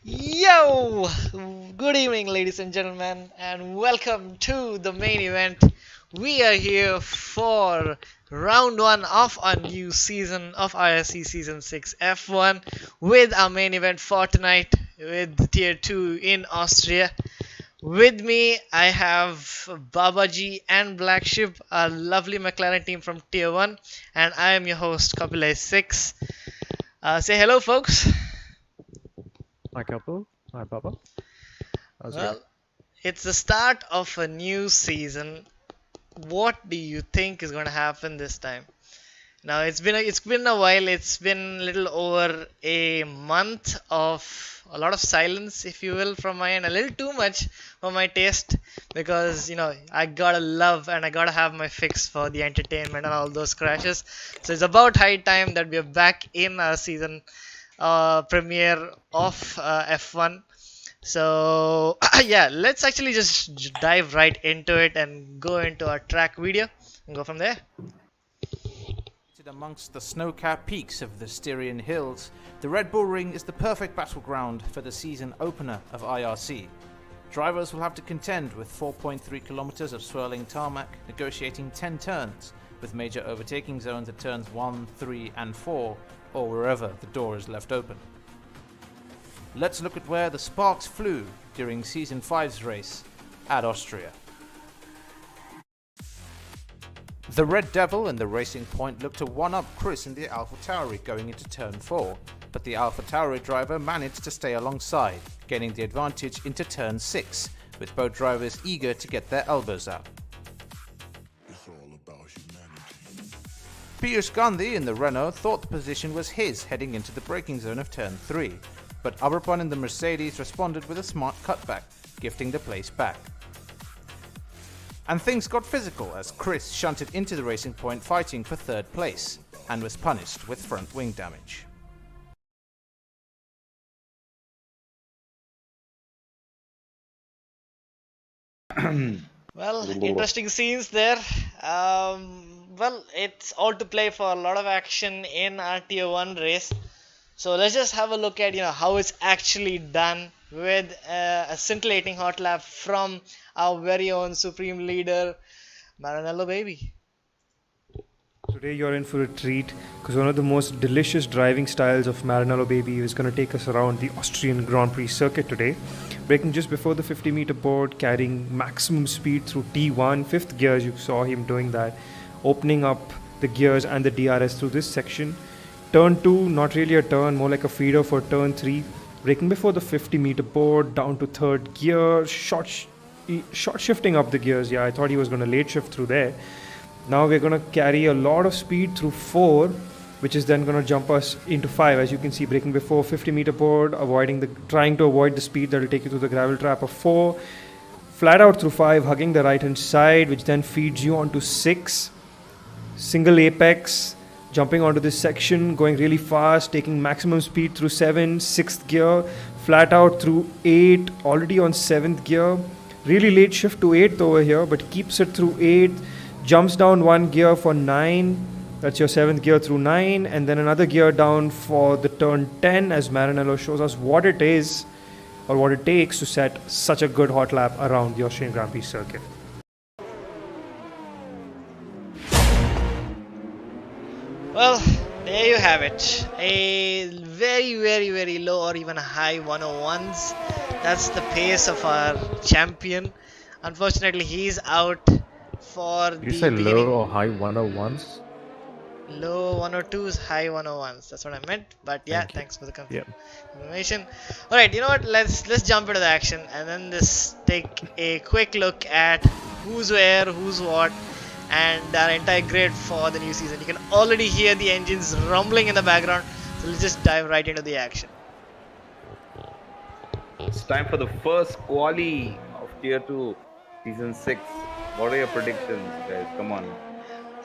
Yo! Good evening, ladies and gentlemen, and welcome to the main event. We are here for round one of our new season of IRC Season 6 F1 with our main event for tonight with Tier 2 in Austria. With me, I have Babaji and Black Ship, a lovely McLaren team from Tier 1, and I am your host, Kapilai6. Say hello, folks. Hi, couple. Hi, Baba. How's it going? Well, it's the start of a new season. What do you think is going to happen this time? Now it's been a while. It's been a little over a month of a lot of silence, if you will, from my end. A little too much for my taste, because I gotta love and I gotta have my fix for the entertainment and all those crashes. So it's about high time that we are back in our season premiere of F1. So yeah, let's actually just dive right into it and go into our track video and go from there. Amongst the snow-capped peaks of the Styrian Hills, the Red Bull Ring is the perfect battleground for the season opener of IRC. Drivers will have to contend with 4.3 kilometers of swirling tarmac, negotiating 10 turns, with major overtaking zones at turns 1, 3 and 4, or wherever the door is left open. Let's look at where the sparks flew during Season 5's race at Austria. The Red Devil and the Racing Point looked to one-up Chris in the AlphaTauri going into turn 4, but the AlphaTauri driver managed to stay alongside, gaining the advantage into turn 6, with both drivers eager to get their elbows out. Piyush Gandhi in the Renault thought the position was his heading into the braking zone of turn 3, but Aberpon in the Mercedes responded with a smart cutback, gifting the place back. And things got physical as Chris shunted into the Racing Point fighting for third place, and was punished with front wing damage. Well, interesting scenes there. Well, it's all to play for a lot of action in our Tier 1 race. So let's just have a look at how it's actually done with a scintillating hot lap from our very own supreme leader, Maranello baby. Today you're in for a treat because one of the most delicious driving styles of Maranello baby is going to take us around the Austrian Grand Prix circuit today. Braking just before the 50-meter board, carrying maximum speed through T1, 5th gears, you saw him doing that, opening up the gears and the DRS through this section. Turn 2, not really a turn, more like a feeder for turn 3. Braking before the 50-meter board, down to 3rd gear, short shifting up the gears. Yeah, I thought he was going to late shift through there. Now we're going to carry a lot of speed through 4, which is then going to jump us into 5. As you can see, braking before 50-meter board, trying to avoid the speed that will take you to the gravel trap of 4. Flat out through 5, hugging the right-hand side, which then feeds you onto 6. Single apex, jumping onto this section, going really fast, taking maximum speed through 7, 6th gear, flat out through 8, already on 7th gear. Really late shift to 8th over here, but keeps it through 8, jumps down 1 gear for 9, that's your 7th gear through 9, and then another gear down for the turn 10 as Maranello shows us what it is or what it takes to set such a good hot lap around the Austrian Grand Prix circuit. Well, there you have it. A very, very, very low or even a high 101s. That's the pace of our champion. Unfortunately, he's out for Did you the say beginning. low or high 101s? Low 102s, high 101s. That's what I meant. But yeah, Thank you. thanks for the Yeah. information. All right, you know what? Let's jump into the action and then just take a quick look at who's where, who's what, and our entire grid for the new season. You can already hear the engines rumbling in the background. So let's just dive right into the action. It's time for the first quali of Tier 2 Season 6. What are your predictions, guys? Come on.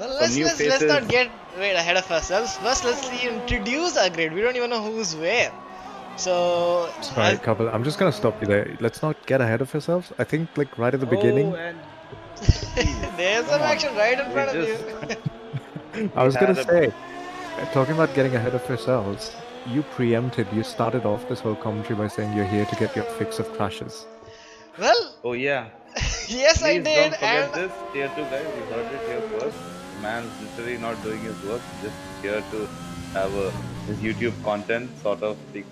Well, Some new let's not faces. get ahead of ourselves. First, let's introduce our grid. We don't even know who's where. So, Sorry, couple. I'm just gonna stop you there. Let's not get ahead of ourselves. I think like right at the beginning. Oh, and there's some come on. action right in We front of just- you. I was gonna had a- say, talking about getting ahead of ourselves. you preempted. You started off this whole commentary by saying you're here to get your fix of crashes. Well, Oh yeah. yes, I Please did, don't forget and this, tier 2 guys. You heard it here first. The man's literally not doing his work, just here to have his YouTube content sort of hey,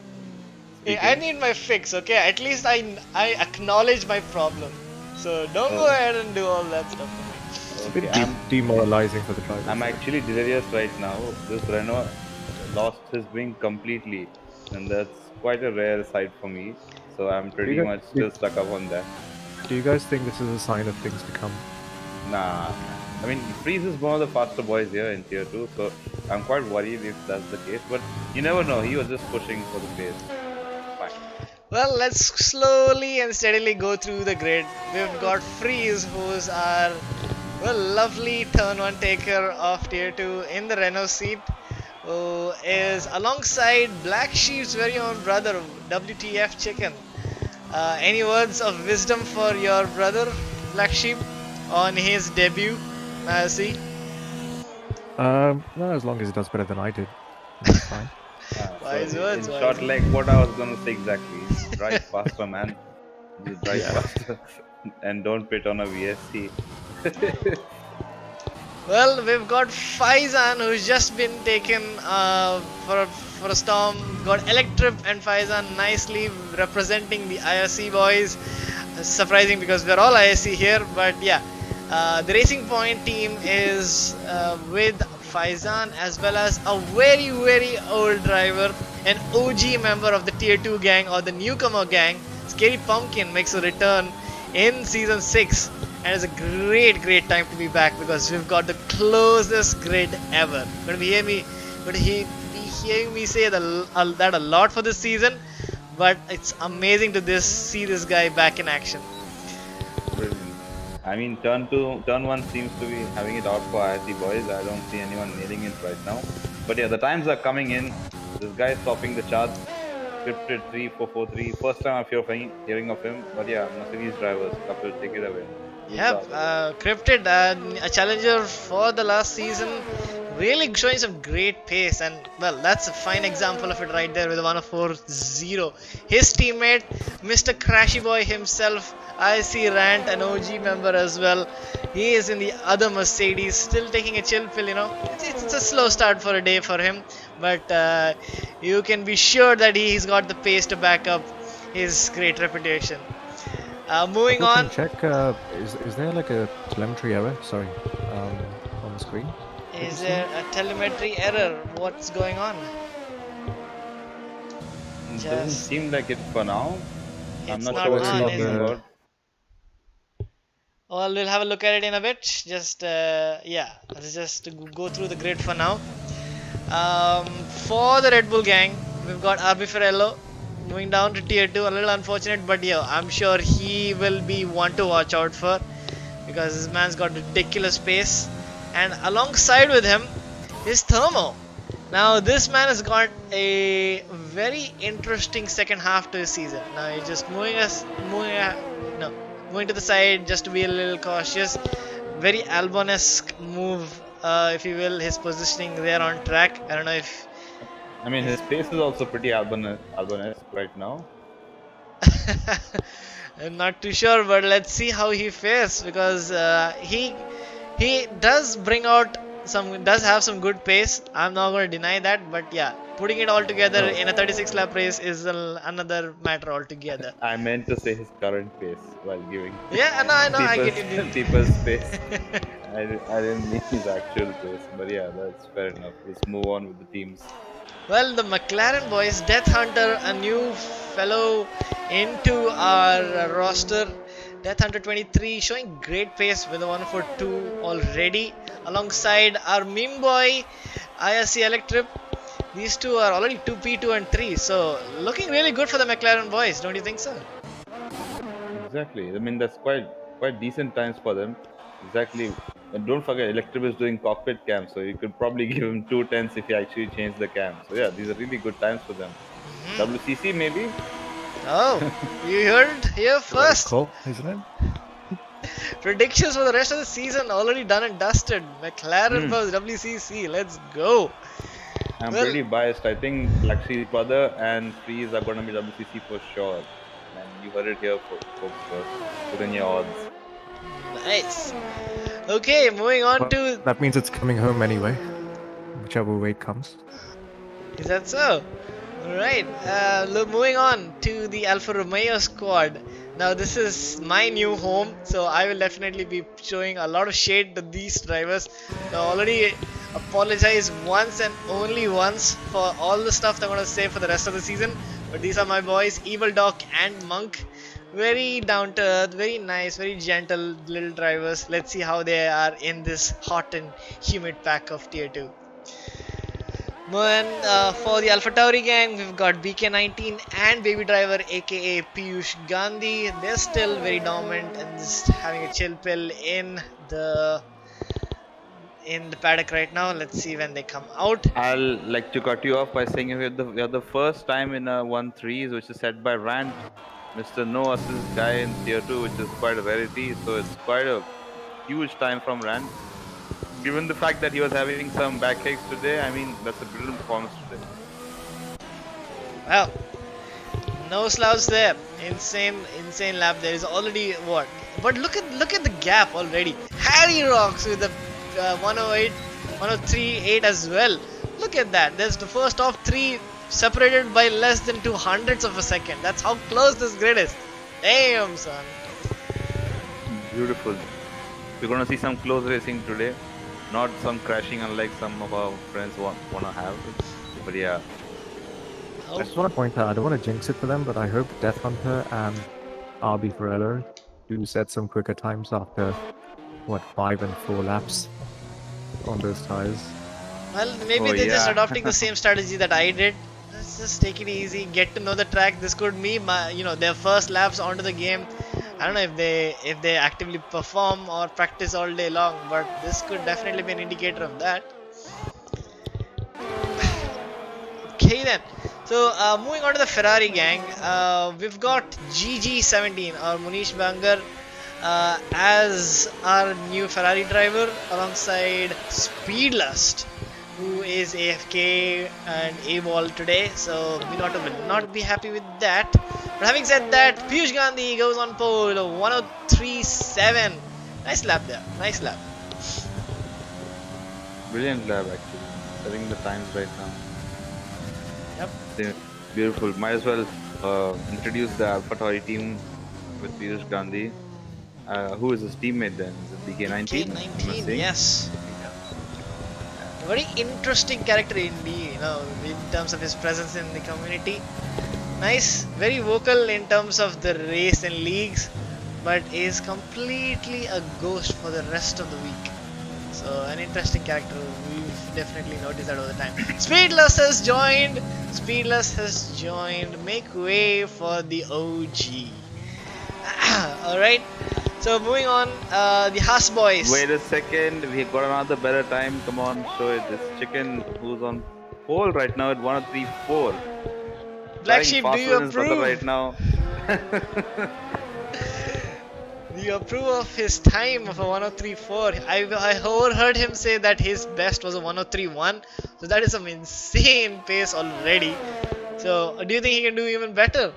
I speaking. need my fix, okay? At least I acknowledge my problem. So don't go Oh, ahead and do all that stuff for me. It's a bit okay, demoralizing for the drivers. I'm actually delirious right now. This Renault lost his wing completely, and that's quite a rare sight for me. So I'm Do you pretty guys, much do, still stuck up on that. do you guys think this is a sign of things to come? Nah, I mean, Freeze is one of the faster boys here in tier 2, so I'm quite worried if that's the case. But you never know, he was just pushing for the pace. Fine. Well, let's slowly and steadily go through the grid. We've got Freeze, who's our lovely turn one taker of tier 2 in the Renault seat, who is alongside Black Sheep's very own brother, WTF Chicken. Any words of wisdom for your brother, Black Sheep, on his debut? See? No, as long as he does better than I did, that's fine. Wise So words, in wise short, words. like what I was gonna say exactly, drive faster, man. Just drive faster, and don't pit on a VSC. Well, we've got Faizan, who's just been taken for a storm. Got Electrip and Faizan nicely representing the IRC boys. Surprising because we're all IRC here, but yeah, the Racing Point team is with Faizan as well as a very old driver, an OG member of the Tier 2 gang or the newcomer gang. Scary Pumpkin makes a return in Season 6. And it's a great time to be back because we've got the closest grid ever. Going to be hearing me say that a lot for this season, but it's amazing to see this guy back in action. Brilliant. I mean, turn 1 seems to be having it out for IRC boys. I don't see anyone nailing it right now. But yeah, the times are coming in. This guy is topping the charts. Scripted 3443. First time I'm hearing of him. But yeah, Mercedes drivers, couple, take it away. Yep, Cryptid, a challenger for the last season, really showing some great pace, and well, that's a fine example of it right there with a 104.0. His teammate, Mr. Crashy Boy himself, I see Rant, an OG member as well. He is in the other Mercedes, still taking a chill pill, you know. It's a slow start for a day for him, but you can be sure that he's got the pace to back up his great reputation. Moving People can on. check. Is there like a telemetry error? Sorry, on the screen. Is there a telemetry error? What's going on? It doesn't seem like it for now. I'm It's not not sure what on, you're is talking it? about. Well, we'll have a look at it in a bit. Just yeah, let's just go through the grid for now. For the Red Bull gang, we've got RB Ferrello moving down to tier 2. A little unfortunate, but yeah, I'm sure he will be one to watch out for because this man's got ridiculous pace. And alongside with him is Thermo. Now this man has got a very interesting second half to his season. Now he's just moving to the side just to be a little cautious. Very Albon-esque move, if you will. His positioning there on track. I don't know if. I mean, his pace is also pretty Albon-esque right now. I'm not too sure, but let's see how he fares because he does have some good pace. I'm not going to deny that, but yeah, putting it all together in a 36 lap race is another matter altogether. I meant to say his current pace while giving Yeah, no, I know, I get it. people's pace. I didn't mean his actual pace, but yeah, that's fair enough. Let's move on with the teams. Well, the McLaren boys, Death Hunter, a new fellow into our roster. Death Hunter 23 showing great pace with a 142 already. Alongside our meme boy, IRC Electrip. These two are already 2P2 and 3. So looking really good for the McLaren boys, don't you think so? Exactly. I mean, that's quite decent times for them. Exactly. And don't forget, Electrip is doing cockpit cam, so you could probably give him 2 tenths if you actually change the cam. So yeah, these are really good times for them. WCC maybe? Oh, you heard here first. Cool, isn't it? Predictions for the rest of the season already done and dusted. McLaren versus WCC. Let's go. I'm Well, pretty biased. I think Lakshi's brother and Freeze are going to be WCC for sure. And you heard it here, folks, first. Put in your odds. nice. Okay, moving on Well, to. that means it's coming home anyway, whichever way it comes. Is that so? Alright, moving on to the Alfa Romeo squad. Now, this is my new home, so I will definitely be showing a lot of shade to these drivers. I already apologize once and only once for all the stuff I'm gonna say for the rest of the season. But these are my boys, Evil Doc and Monk. Very down to earth, very nice, very gentle little drivers. Let's see how they are in this hot and humid pack of Tier 2. And for the AlphaTauri gang, we've got BK19 and Baby Driver, aka Piyush Gandhi. They're still very dominant and just having a chill pill in the paddock right now. Let's see when they come out. I'll like to cut you off by saying we are the first time in a 1-3s, which is set by Rand, Mr. No Assist guy in Tier 2, which is quite a rarity. So it's quite a huge time from Rand. Given the fact that he was having some back kicks today, I mean, that's a brilliant performance today. Well, no slouch there. Insane lap. There is already what? But look at the gap already. Harry rocks with the 108, 103.8 as well. Look at that. There's the first of three separated by less than 200ths of a second. That's how close this grid is. Damn, son. Beautiful. We're gonna see some close racing today, not some crashing unlike some of our friends wanna have. But yeah. I just want to point out, I don't want to jinx it for them, but I hope Death Hunter and RB Ferrello do set some quicker times after, what, 5 and 4 laps on those tires. Well, maybe they're just adopting the same strategy that I did. Let's just take it easy, get to know the track. This could be their first laps onto the game. I don't know if they actively perform or practice all day long, but this could definitely be an indicator of that. Okay then. So moving on to the Ferrari gang, we've got GG17 or Munish Bangar as our new Ferrari driver alongside Speedlust, who is AFK and AWOL today, so we will not be happy with that. But having said that, Piyush Gandhi goes on pole, 103.7. Nice lap there, nice lap. Brilliant lap actually. Setting the times right now. Yep. Beautiful. Might as well introduce the AlphaTauri team with Piyush Gandhi. Who is his teammate then? Is it BK19? BK19, yes. Very interesting character indeed, in terms of his presence in the community. Nice, very vocal in terms of the race and leagues, but is completely a ghost for the rest of the week. So an interesting character. We've definitely noticed that all the time. Speedless has joined. Make way for the OG. Alright. So moving on, the Haas boys. Wait a second, we got another better time. Come on, show it. This chicken who's on pole right now at 103.4. Black Sheep, do you approve? Right now. Do you approve of his time of a 103.4? I overheard him say that his best was a 103.1. So that is some insane pace already. So do you think he can do even better?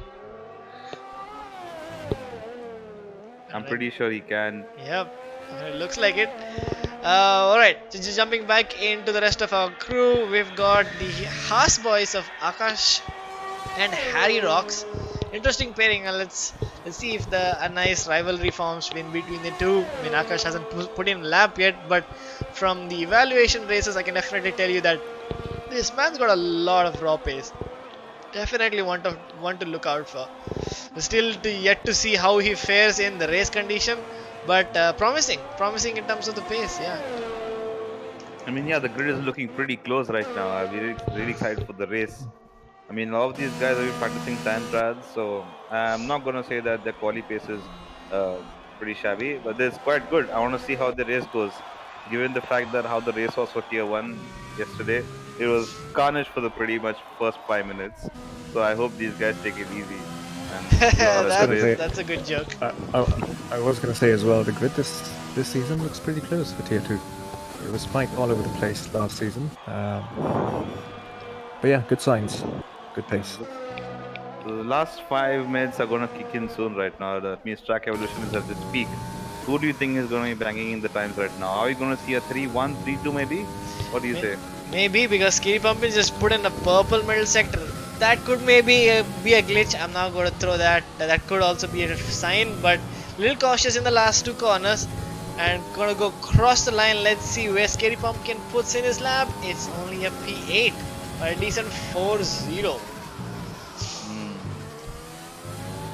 I'm pretty sure he can. Yep, it looks like it. Alright, so just jumping back into the rest of our crew, we've got the Haas boys of Akash and Harry Rocks. Interesting pairing, and let's see if a nice rivalry forms between the two. I mean, Akash hasn't put in a lap yet, but from the evaluation races, I can definitely tell you that this man's got a lot of raw pace. Definitely want to look out for. Still yet to see how he fares in the race condition, but promising in terms of the pace. Yeah. I mean, yeah, the grid is looking pretty close right now. I'm really excited for the race. I mean, all of these guys have been practicing time trials, so I'm not gonna say that their quali pace is pretty shabby, but it's quite good. I want to see how the race goes. Given the fact that how the race was for Tier 1 yesterday, it was carnage for the pretty much first 5 minutes. So I hope these guys take it easy. And that's a good joke. I was going to say as well, the grid this season looks pretty close for Tier 2. It was quite all over the place last season. But yeah, good signs. Good pace. The last 5 minutes are gonna kick in soon right now. That means track evolution is at its peak. Who do you think is gonna be banging in the times right now? Are we gonna see a 3-1, 3-2 maybe? What do you say? Maybe because Skiri Pumpkin just put in a purple middle sector. That could maybe be a glitch. I'm not going to throw that. That could also be a sign, but little cautious in the last two corners. And gonna go cross the line. Let's see where Scary Pumpkin puts in his lap. It's only a P8, or a decent 4-0.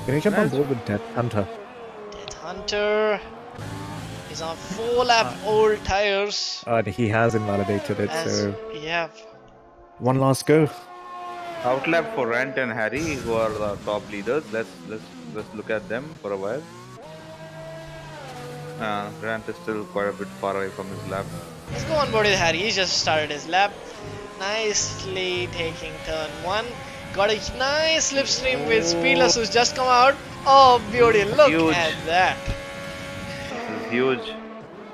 Can you jump on board with Death Hunter? Death Hunter is on 4-lap old tires. He has invalidated it, so Yeah. one last go. Outlap for Rant and Harry, who are the top leaders. Let's look at them for a while. Grant is still quite a bit far away from his lap. Let's go on board with Harry. He just started his lap. Nicely taking turn 1. Got a nice slipstream with Speedless who's just come out. Oh, beauty. Look Huge. at that. This is huge.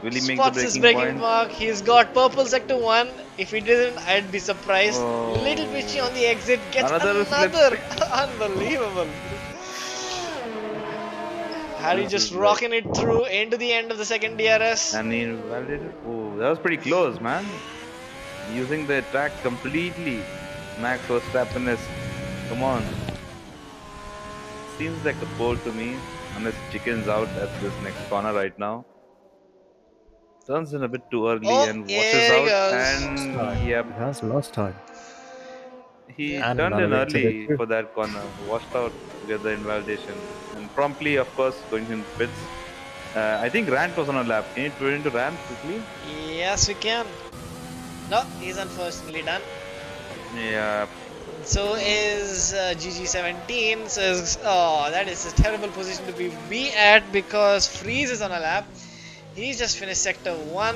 Will he make Spots the his breaking breaking point? mark. He's got purple sector 1. If he didn't, I'd be surprised. Oh. Little pitchy on the exit. Gets Another another. Unbelievable. Harry This just is rocking it through into the end of the second DRS. And he invalidated. Oh, that was pretty close, man. Using the track completely. Max Verstappen is. Come on. Seems like a pole to me. Unless Chicken's out at this next corner right now. Turns in a bit too early Oh, and here washes he out. goes. And yep, He has lost time. he And turned in invalidated early it too. for that corner. Washed out to get the invalidation. And promptly, of course, going in pits. I think Rant was on a lap. Can you put into Rant quickly? Yes, we can. No, he's unfortunately done. Yeah. So is GG17. Oh, that is a terrible position to be at because Freeze is on a lap. He's just finished sector 1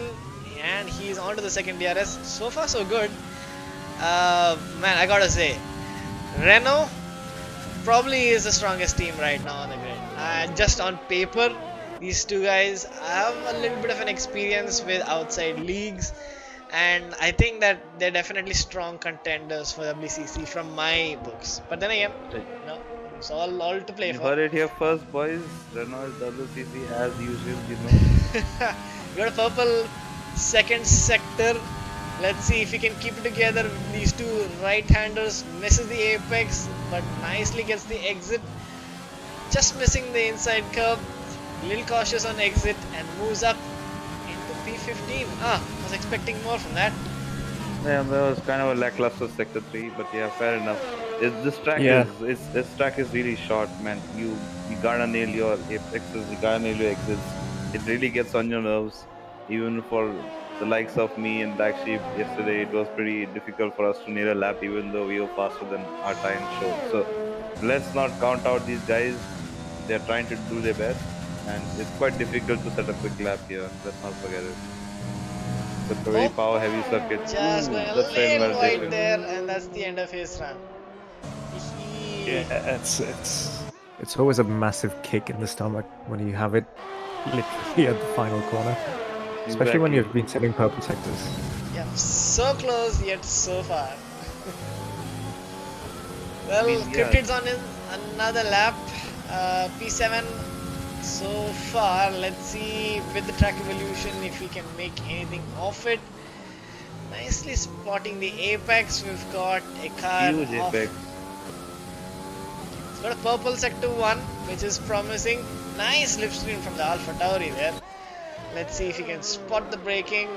and he's on to the second DRS. So far, so good. Man, I gotta say, Renault probably is the strongest team right now on the grid. Just on paper, these two guys have a little bit of an experience with outside leagues. And I think that they're definitely strong contenders for WCC from my books. But then again, no, it's all to play You for. heard it here first, boys. Renault is WCC as usual, you know. We got a purple second sector. Let's see if he can keep it together. These two right-handers misses the apex, but nicely gets the exit. Just missing the inside curve. Little cautious on exit and moves up into P15. I was expecting more from that. Yeah, that was kind of a lackluster sector 3, but yeah, fair enough. This track is really short, man. You gotta nail your apexes, you gotta nail your exits. It really gets on your nerves. Even for the likes of me and Black Sheep yesterday, it was pretty difficult for us to nail a lap, even though we were faster than our time showed. So let's not count out these guys. They're trying to do their best, and it's quite difficult to set a quick lap here. Let's not forget it. It's a very power heavy circuit. Just going a That's the little wide invalidation. there, and that's the end of his run. Yeah, it's always a massive kick in the stomach when you have it literally at the final corner, especially when Exactly. you've been setting purple sectors. Yeah, so close yet so far. Well, Cryptid's on another lap. P7 so far. Let's see with the track evolution if we can make anything of it. Nicely spotting the apex. We've got a car Huge off. apex. It's got a purple sector 1, which is promising. Nice slipstream from the Alpha Tauri there. Let's see if he can spot the braking.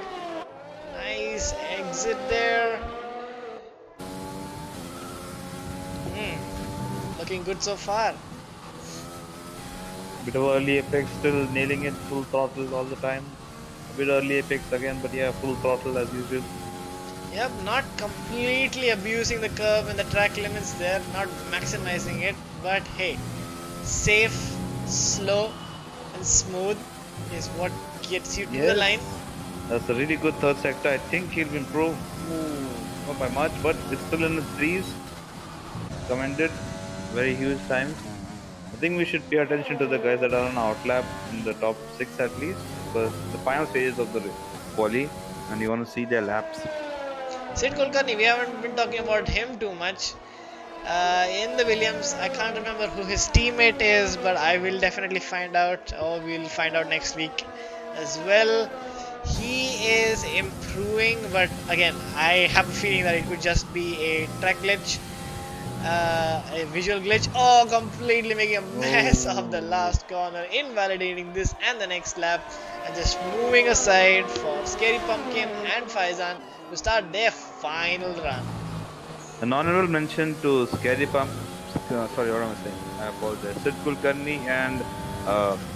Nice exit there. Looking good so far. Bit of early apex, still nailing it, full throttle all the time. A bit early apex again, but yeah, full throttle as usual. Yep, not completely abusing the curve and the track limits there, not maximizing it, but hey, safe, slow and smooth is what gets you to the line. That's a really good third sector. I think he'll improve. Not by much, but it's still in the threes. Commended. Very huge times. I think we should pay attention to the guys that are on outlap in the top 6 at least, because the final stages of the quali and you want to see their laps. Sid Kulkarni, we haven't been talking about him too much. In the Williams, I can't remember who his teammate is, but I will definitely find out, or we'll find out next week as well. He is improving, but again, I have a feeling that it could just be a track glitch, a visual glitch. Oh, completely making a mess of the last corner, invalidating this and the next lap, and just moving aside for Scary Pumpkin and Faizan to start their final run. An honorable mention to Scary Pump. Sorry, what am I saying? I apologize. Sid Kulkarni and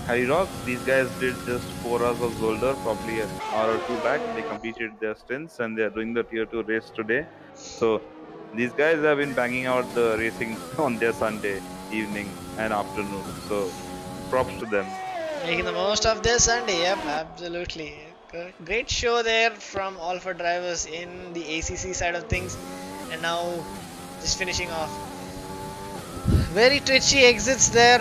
Harry Rocks. These guys did just 4 hours of Zolder, probably an hour or two back. They completed their stints and they are doing the tier 2 race today. So these guys have been banging out the racing on their Sunday evening and afternoon. So props to them. Making the most of their Sunday, yep, absolutely. Great show there from all for drivers in the ACC side of things, and now just finishing off. Very twitchy exits there,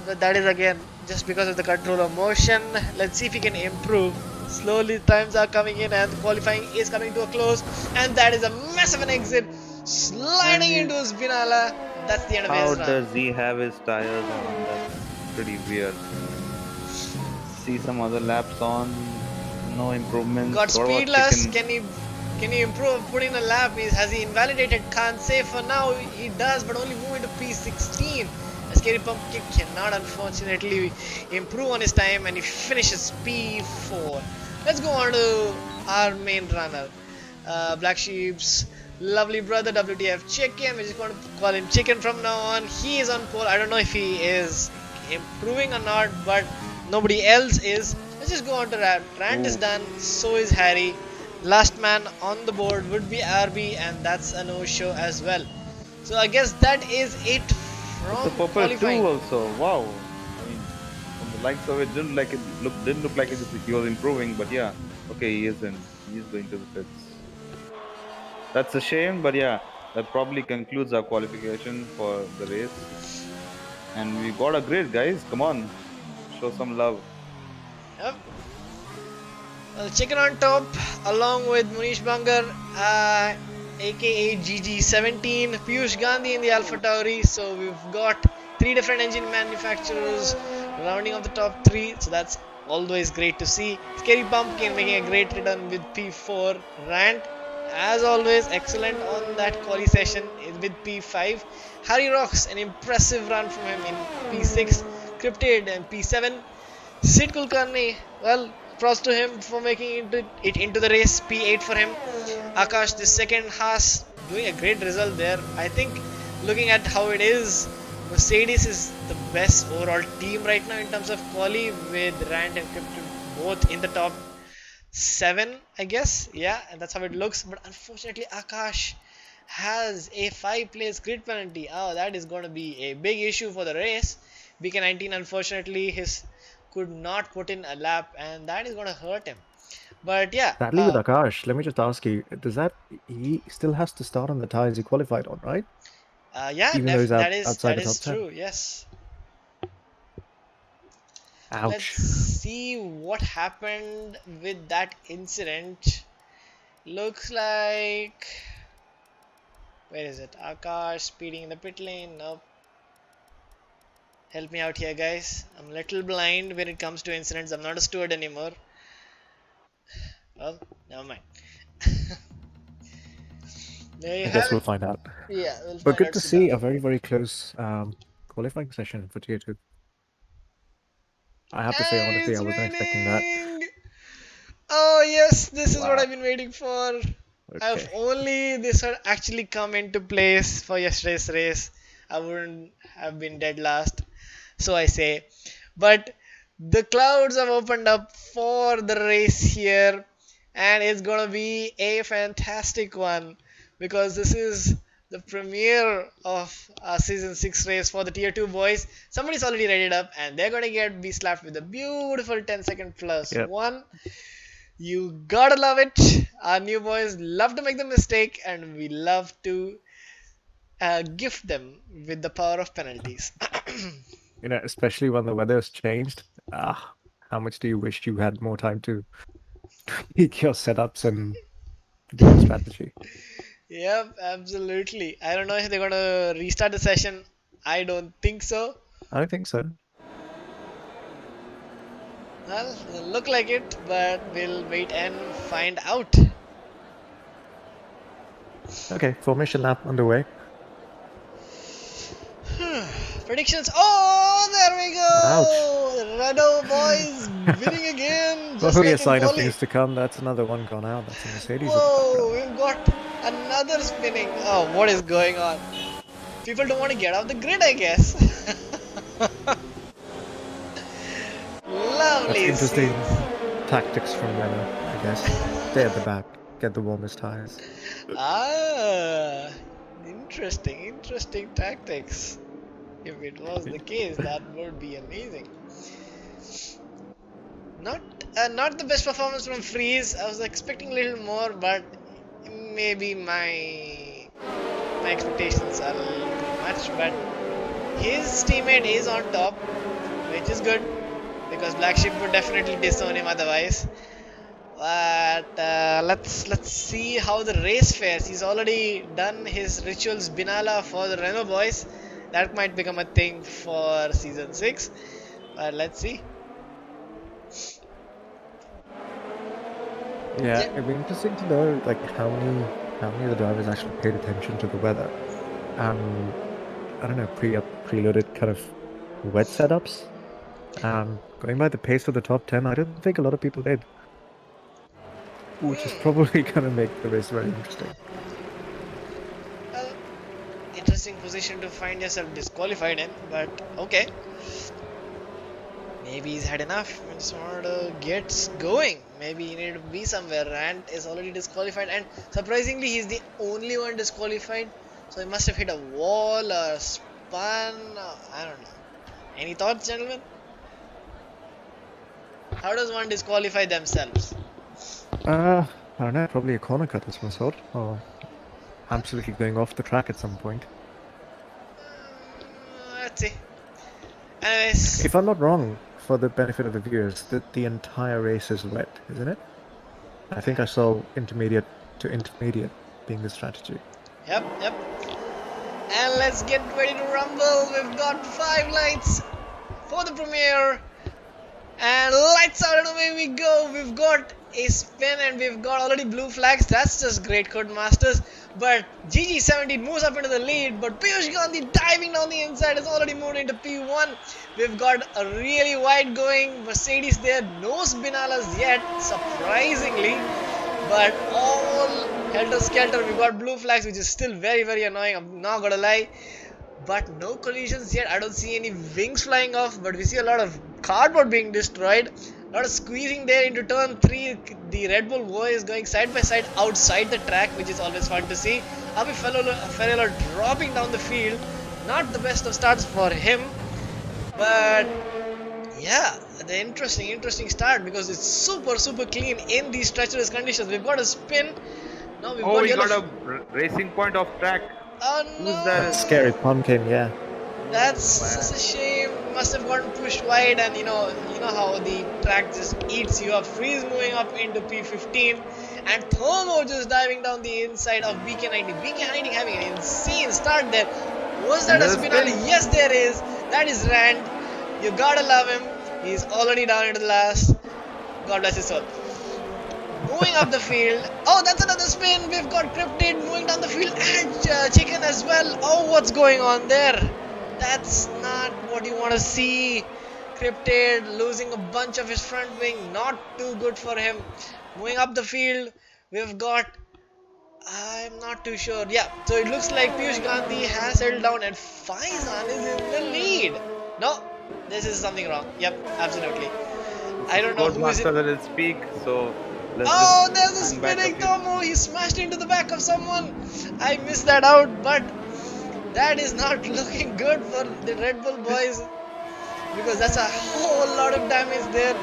but that is again just because of the control of motion. Let's see if he can improve. Slowly, times are coming in, and qualifying is coming to a close, and that is a mess of an exit, sliding into his Binala. That's the end of How his run. does he have his tires on? That's pretty weird. See some other laps on, no improvements. Got What about speedless. chicken? Can he improve? Put in a lap. Has he invalidated? Can't say for now. He does, but only moving to P16. Scary Pumpkin cannot unfortunately improve on his time, and he finishes P4. Let's go on to our main runner, Black Sheep's lovely brother WTF Chicken. We're just going to call him Chicken from now on. He is on pole. I don't know if he is improving or not, but nobody else is. Let's just go on to Rant. Rant is done, so is Harry. Last man on the board would be RB, and that's a no-show as well. So I guess that is it from The purple qualifying. too also. Wow. I mean, from the likes of it, didn't look like he was improving, but yeah. Okay, he isn't. He's going to the pits. That's a shame, but yeah, that probably concludes our qualification for the race. And we got a grid, guys. Come on, show some love. Yep. Chicken on top, along with Munish Bangar, aka GG17, Piyush Gandhi in the Alpha Tauri. So we've got 3 different engine manufacturers rounding off the top 3. So that's always great to see. Scary Pumpkin making a great return with P4. Rant, as always, excellent on that quali session with P5. Harry Rocks, an impressive run from him in P6. Cryptid and P7. Sid Kulkarni, well, props to him for making it into the race. P8 for him. Akash, the second Haas, doing a great result there. I think looking at how it is, Mercedes is the best overall team right now in terms of quali, with Rand and Cryptid both in the top 7, I guess. Yeah, and that's how it looks. But unfortunately, Akash has a 5 place grid penalty. Oh, that is going to be a big issue for the race. BK19, unfortunately, could not put in a lap, and that is going to hurt him. But yeah, Sadly, with Akash, let me just ask you: does that he still has to start on the tires he qualified on, right? yeah, Even though he's outside that the is top 10. true. Yes. Ouch. Let's see what happened with that incident. Looks like, where is it? Akash speeding in the pit lane. Nope. Help me out here, guys. I'm a little blind when it comes to incidents. I'm not a steward anymore. Well, never mind. There you I have guess we'll it. find out. Yeah, we'll But find good out to soon. see a very, very close qualifying session for Tier 2. I have to say, honestly, I wasn't expecting that. Raining! Oh yes, this is what Wow. I've been waiting for. If Okay. only this had actually come into place for yesterday's race, I wouldn't have been dead last. So I say. But the clouds have opened up for the race here, and it's gonna be a fantastic one, because this is the premiere of our season 6 race for the tier 2 boys. Somebody's already read it up, and they're gonna be slapped with a beautiful 10-second plus Yep. 1. You gotta love it. Our new boys love to make the mistake, and we love to gift them with the power of penalties. You know, especially when the weather's changed. How much do you wish you had more time to tweak your setups and Good strategy. Yep, absolutely. I don't know if they're gonna restart the session. I don't think so. I don't think so. Well, it'll look like it, but we'll wait and find out. Okay, formation lap underway. Predictions. Oh, there we go. Ouch. Renault boys winning again. Just Probably like a sign in of quali. things to come. That's another one gone out. That's a Mercedes. Whoa, we've got another spinning. Oh, what is going on? People don't want to get off the grid, I guess. That's Lovely interesting scenes. tactics from Renault, I guess. Stay at the back, get the warmest tires. Ah, interesting tactics. If it was the case, that would be amazing. Not the best performance from Freeze. I was expecting a little more, but maybe my expectations are a little too much. But his teammate is on top, which is good because Black Sheep would definitely disown him otherwise. But let's see how the race fares. He's already done his rituals Binala for the Renault boys. That might become a thing for season 6. But let's see. Yeah, it'd be interesting to know like how many of the drivers actually paid attention to the weather. I don't know, preloaded kind of wet setups. Going by the pace of the top 10, I don't think a lot of people did. Which is probably gonna make the race very interesting. Interesting position to find yourself disqualified in, but okay. Maybe he's had enough and just wanted to get going. Maybe he needed to be somewhere. Rant is already disqualified, and surprisingly, he's the only one disqualified. So he must have hit a wall or spun. I don't know. Any thoughts, gentlemen? How does one disqualify themselves? I don't know, probably a corner cut of some sort, or absolutely going off the track at some point. Let's see. Anyways, If I'm not wrong, for the benefit of the viewers, that the entire race is wet, isn't it? I think I saw intermediate to intermediate being the strategy. yep. And let's get ready to rumble. We've got 5 lights for the premiere. And lights out and away we go. We've got a spin and we've got already blue flags. That's just great Codemasters. But GG17 moves up into the lead. But Piyush Gandhi diving down the inside has already moved into P1. We've got a really wide going Mercedes there. No Spinalas yet, surprisingly. But all helter skelter. We've got blue flags, which is still very annoying. I'm not gonna lie. But no collisions yet. I don't see any wings flying off, but we see a lot of cardboard being destroyed. A lot of squeezing there into turn 3. The Red Bull boy is going side by side outside the track, which is always fun to see. Abi Ferrello dropping down the field. Not the best of starts for him, but yeah, the interesting start because it's super clean in these treacherous conditions. We've got a spin. Now we've got he yellow. got a racing point off track. Oh Who's no! that? Scary pumpkin, yeah. That's a shame. Must have gotten pushed wide, and you know how the track just eats you up. Freeze moving up into P15, and Thomo just diving down the inside of BK90. BK90 having an insane start there. Was that a spinal? Yes, there is. That is Rand. You gotta love him. He's already down into the last. God bless his soul. Moving up the field. Oh, that's another spin. We've got Cryptid moving down the field and Chicken as well. Oh, what's going on there? That's not what you want to see. Cryptid losing a bunch of his front wing. Not too good for him. Moving up the field, we've got... I'm not too sure. Yeah, so it looks like Piyush Gandhi has settled down and Faizan is in the lead. No, this is something wrong. Yep, absolutely. I don't know who is it. Codemaster will speak, so let's Oh, just there's a hang back spinning a few- Tomo. He smashed into the back of someone. I missed that out, but that is not looking good for the Red Bull boys because that's a whole lot of damage there.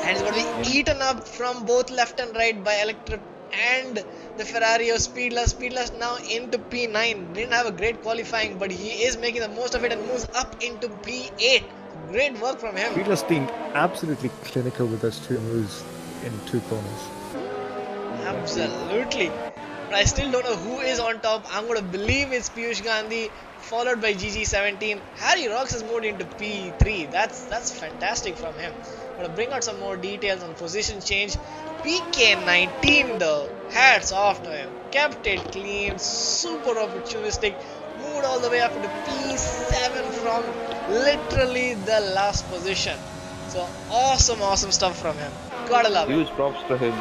And it's going to be eaten up from both left and right by Electric and the Ferrari of Speedless. Speedless now into P9. Didn't have a great qualifying, but he is making the most of it and moves up into P8. Great work from him. He just being absolutely clinical with those two moves in 2 corners. Absolutely. But I still don't know who is on top. I'm going to believe it's Piyush Gandhi, followed by GG17. Harry Rocks has moved into P3. That's fantastic from him. I'm going to bring out some more details on position change. PK19 though, hats off to him. Kept it clean, super opportunistic. Moved all the way up into P7 from literally the last position. So awesome stuff from him. Gotta love it. Huge props to him.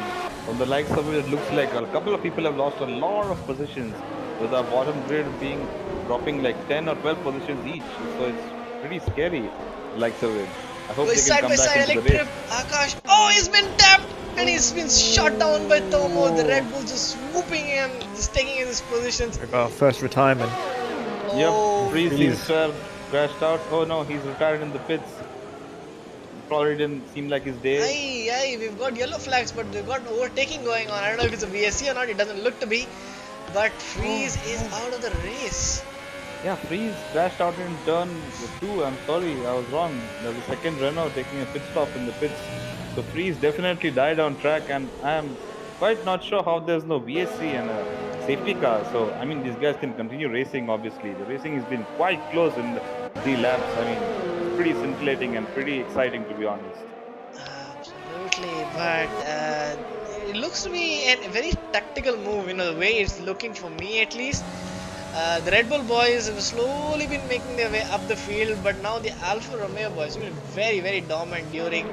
From the likes of it, it looks like a couple of people have lost a lot of positions, with our bottom grid being dropping like 10 or 12 positions each. So it's pretty scary, likes of it. I hope Going they can side come by back side, into the electric. race. Akash. Oh, he's been tapped and he's been shot down by Tomo. The Red Bull just swooping in, just taking in his positions. First retirement. Oh, Yep, Freeze please. seems to have crashed out. Oh no, he's retired in the pits. Probably didn't seem like his day. aye, we've got yellow flags, but we've got overtaking going on. I don't know if it's a VSC or not. It doesn't look to be. But Freeze is out of the race. Yeah, Freeze crashed out in turn 2. I'm sorry, I was wrong. There's a second Renault taking a pit stop in the pits. So Freeze definitely died on track, and I am quite not sure how there's no VSC and a safety car. So, I mean, these guys can continue racing, obviously. The racing has been quite close in the 3 laps. I mean, it's pretty scintillating and pretty exciting, to be honest. Absolutely, but it looks to be a very tactical move, the way it's looking for me at least. The Red Bull boys have slowly been making their way up the field, but now the Alfa Romeo boys have been very dominant during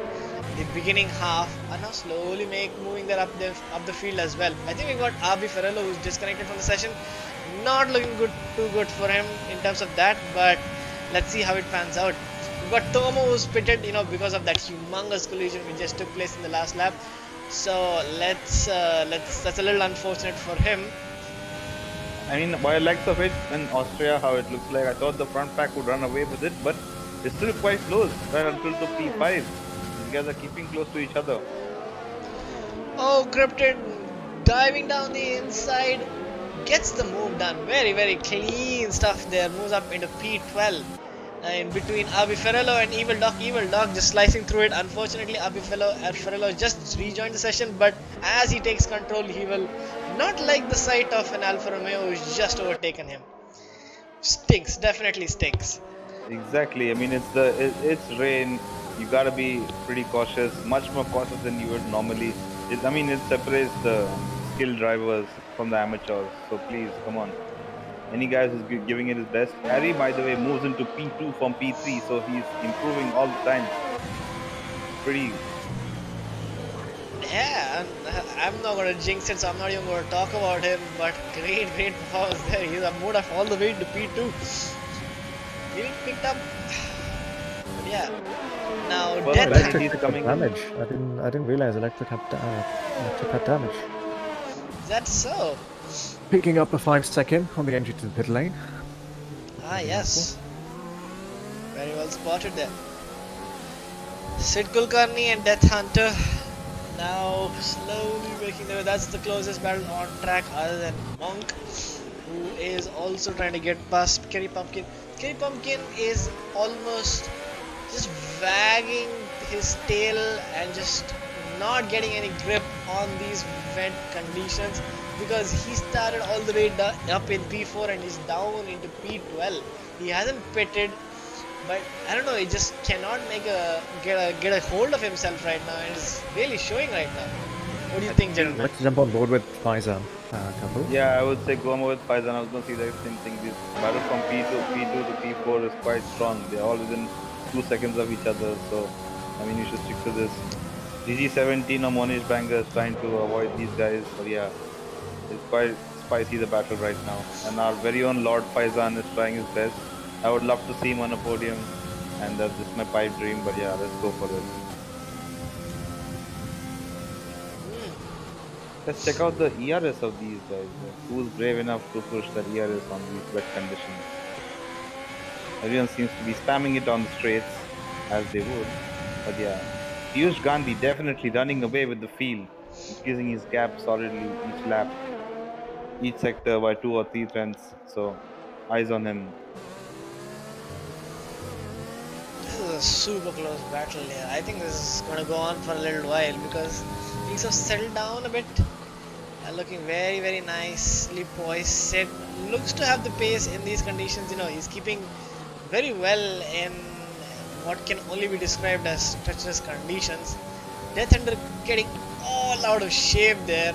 the beginning half, are now slowly moving that up the field as well. I think we got RB Ferrello, who's disconnected from the session. Not looking too good for him in terms of that, but let's see how it pans out. We've got Tomo, who's pitted, because of that humongous collision which just took place in the last lap. So let's that's a little unfortunate for him. I mean, by the likes of it in Austria, how it looks like, I thought the front pack would run away with it, but it's still quite close right until the P5. These guys are keeping close to each other. Oh, Cryptid diving down the inside, gets the move done. Very clean stuff there. Moves up into P12. In between RB Ferrello and Evil Doc just slicing through it. Unfortunately, RB Ferrello just rejoined the session, but as he takes control, he will not like the sight of an Alfa Romeo who's just overtaken him. Stinks, definitely stinks. Exactly. I mean, it's rain. You gotta be pretty cautious, much more cautious than you would normally. It separates the skilled drivers from the amateurs. So please, come on. Any guy who's giving it his best. Harry, by the way, moves into P2 from P3, so he's improving all the time. Pretty. Yeah, I'm not going to jinx it, so I'm not even going to talk about him, but great performance there. He's moved up all the way to P2. Getting picked up. But yeah. Now, Well, Death he's Electric had coming. damage. I didn't realize electric had damage. Is that so? Picking up a 5-second on the entry to the pit lane. Ah, yes. Very well spotted there. Sid Kulkarni and Death Hunter now slowly making their way. That's the closest battle on track other than Monk, who is also trying to get past Kerry Pumpkin. Kerry Pumpkin is almost just wagging his tail and just not getting any grip on these wet conditions, because he started all the way up in P4 and he's down into P12. He hasn't pitted, but I don't know, he just cannot get a hold of himself right now, and it's really showing right now. What do you think, gentlemen? Let's jump on board with Faizan, couple. Yeah, I would say go more with Faizan. I was going to see the same thing. This battle from P2 to P4 is quite strong. They're all within 2 seconds of each other. So, I mean, you should stick to this. GG17 or Monish Banger is trying to avoid these guys. But yeah, it's quite spicy, the battle right now. And our very own Lord Faizan is trying his best. I would love to see him on a podium. And this is my pipe dream. But yeah, let's go for it. Let's check out the ERS of these guys. Who's brave enough to push that ERS on these wet conditions? Everyone seems to be spamming it on the straights, as they would. But yeah, Piyush Gandhi definitely running away with the field, increasing his gap solidly each lap, each sector by 2 or 3 tenths. So, eyes on him. This is a super close battle here. I think this is going to go on for a little while because things have settled down a bit. looking very, very nicely poised. Sid looks to have the pace in these conditions. He's keeping very well in what can only be described as treacherous conditions. Death Hunter getting all out of shape there,